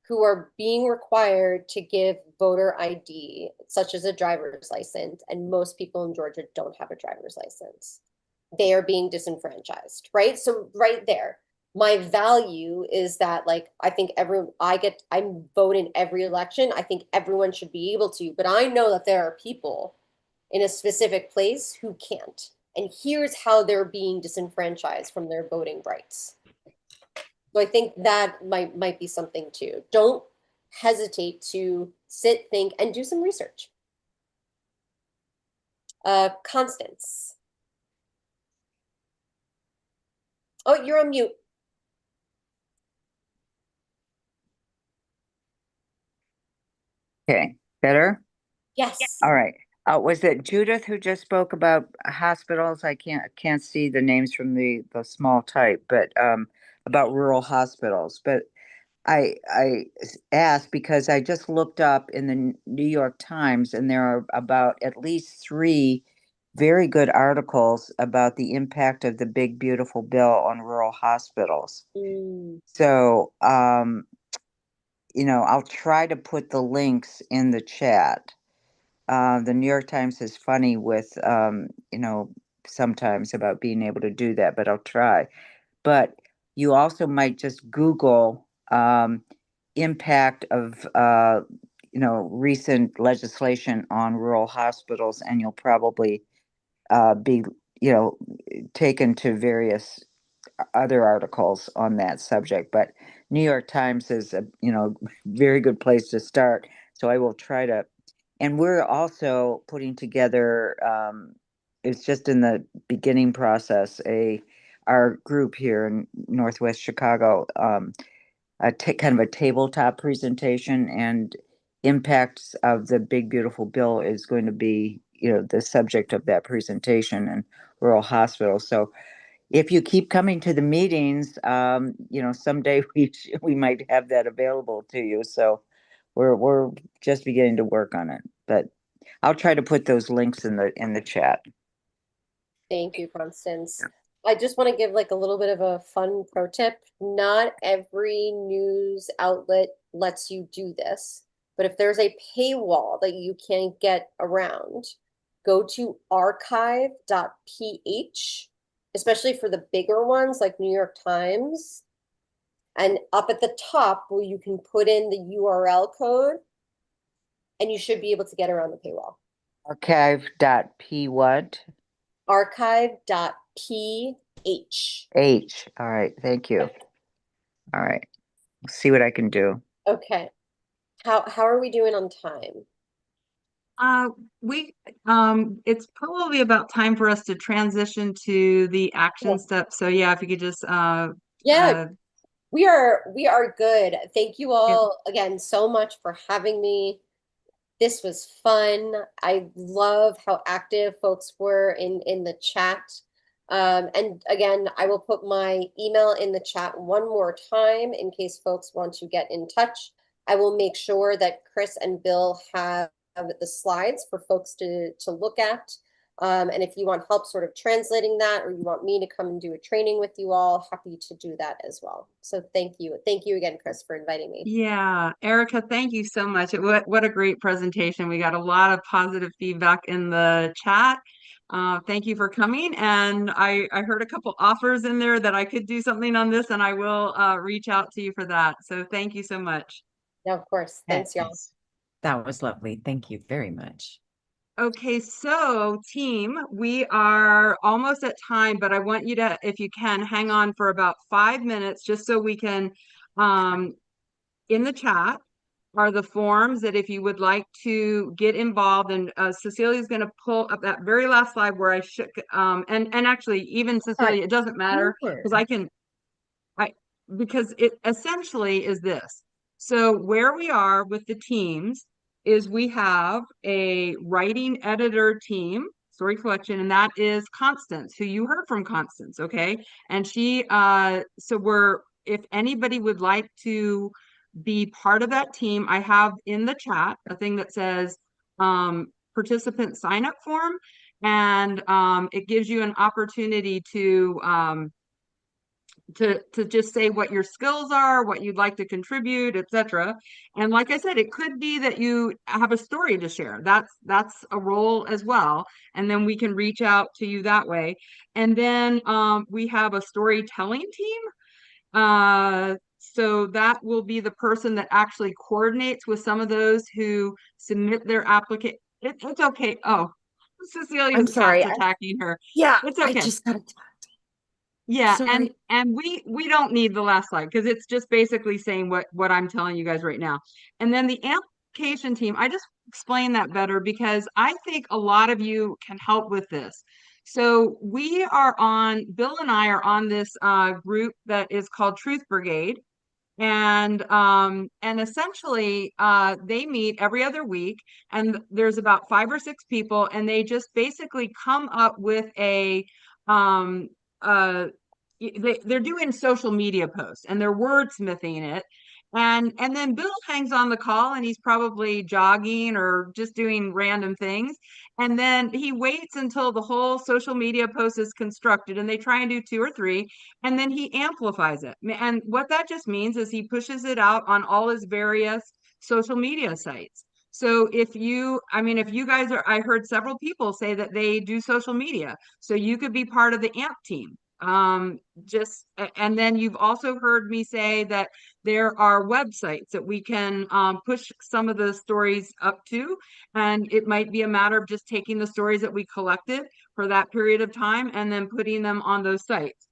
who are being required to give voter ID, such as a driver's license, and most people in Georgia don't have a driver's license. They are being disenfranchised, right? So right there, my value is that, like, I think I vote in every election. I think everyone should be able to, but I know that there are people in a specific place who can't. And here's how they're being disenfranchised from their voting rights. So I think that might be something too. Don't hesitate to sit, think, and do some research. Constance. Oh, you're on mute. Okay, better? Yes. All right. Was it Judith who just spoke about hospitals? I can't see the names from the small type, but about rural hospitals. But I asked because I just looked up in the New York Times, and there are about at least 3 very good articles about the impact of the big beautiful bill on rural hospitals. So I'll try to put the links in the chat. The New York Times is funny with, sometimes about being able to do that, but I'll try. But you also might just Google impact of, recent legislation on rural hospitals, and you'll probably be, taken to various other articles on that subject. But New York Times is a very good place to start. So I will try to, and we're also putting together, it's just in the beginning process, our group here in Northwest Chicago, kind of a tabletop presentation, and impacts of the big beautiful bill is going to be the subject of that presentation in rural hospitals. So if you keep coming to the meetings, someday we might have that available to you. So we're just beginning to work on it, but I'll try to put those links in the chat. Thank you, Constance. I just want to give like a little bit of a fun pro tip. Not every news outlet lets you do this, but if there's a paywall that you can get around, go to archive.ph, especially for the bigger ones like New York Times. And up at the top where you can put in the URL code, and you should be able to get around the paywall. Archive.p what? Archive.ph. H. All right. Thank you. All right. We'll see what I can do. Okay. How are we doing on time? It's probably about time for us to transition to the action step. So yeah, if you could just we are good. Thank you all again so much for having me. This was fun. I love how active folks were in the chat. And again, I will put my email in the chat one more time in case folks want to get in touch. I will make sure that Chris and Bill have the slides for folks to look at. And if you want help sort of translating that, or you want me to come and do a training with you all, happy to do that as well. So thank you. Thank you again, Chris, for inviting me. Yeah, Erica, thank you so much. What a great presentation. We got a lot of positive feedback in the chat. Thank you for coming. And I heard a couple offers in there that I could do something on this, and I will reach out to you for that. So thank you so much. Yeah, of course. Thanks, y'all. Yes. That was lovely. Thank you very much. Okay, so team, we are almost at time, but I want you to, if you can, hang on for about 5 minutes just so we can, in the chat are the forms that if you would like to get involved, and Cecilia is going to pull up that very last slide where I should, and actually even Cecilia, it doesn't matter because because it essentially is this. So where we are with the teams is we have a writing editor team, story collection, and that is Constance, who you heard from Constance, okay? And she, so if anybody would like to be part of that team, I have in the chat a thing that says participant sign up form, and it gives you an opportunity to just say what your skills are, what you'd like to contribute, etc. And like I said, it could be that you have a story to share. That's a role as well. And then we can reach out to you that way. And then we have a storytelling team. So that will be the person that actually coordinates with some of those who submit their application. It's okay. Oh, Cecilia's I'm sorry. cat's attacking her. Yeah, It's okay. I just got attacked. Yeah, Sorry. and we don't need the last slide because it's just basically saying what I'm telling you guys right now. And then the application team, I just explain that better because I think a lot of you can help with this. So Bill and I are on this group that is called Truth Brigade. And essentially they meet every other week, and there's about 5 or 6 people, and they just basically come up with a they're doing social media posts and they're wordsmithing it. And then Bill hangs on the call and he's probably jogging or just doing random things. And then he waits until the whole social media post is constructed, and they try and do 2 or 3, and then he amplifies it. And what that just means is he pushes it out on all his various social media sites. So if you guys I heard several people say that they do social media, so you could be part of the AMP team. And then you've also heard me say that there are websites that we can push some of the stories up to, and it might be a matter of just taking the stories that we collected for that period of time and then putting them on those sites.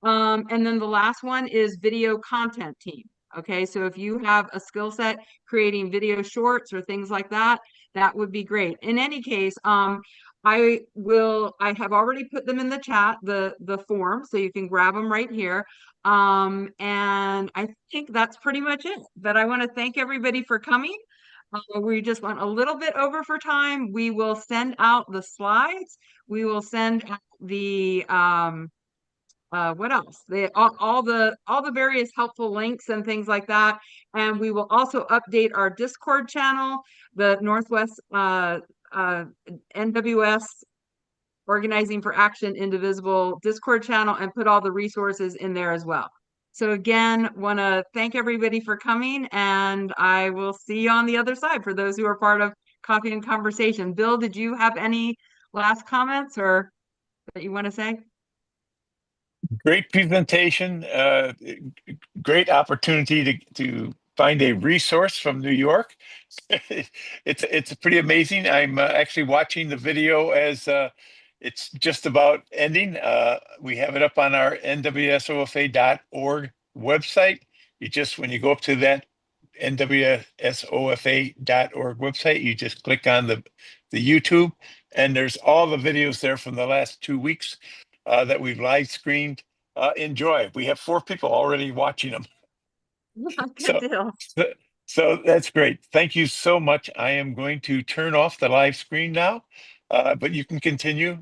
And then the last one is video content team. Okay, so if you have a skill set creating video shorts or things like that, that would be great. In any case, I have already put them in the chat, the form, so you can grab them right here. And I think that's pretty much it. But I want to thank everybody for coming. We just went a little bit over for time. We will send out the slides. We will send out the what else? All the various helpful links and things like that. And we will also update our Discord channel, the Northwest NWS Organizing for Action Indivisible Discord channel, and put all the resources in there as well. So again, want to thank everybody for coming, and I will see you on the other side for those who are part of Coffee and Conversation. Bill, did you have any last comments or that you want to say? Great presentation. Great opportunity to find a resource from New York. It's pretty amazing. I'm actually watching the video as it's just about ending. We have it up on our NWSOFA.org website. When you go up to that NWSOFA.org website, you just click on the YouTube, and there's all the videos there from the last 2 weeks that we've live screened. Enjoy. We have 4 people already watching them. Good deal. So that's great. Thank you so much. I am going to turn off the live screen now, but you can continue.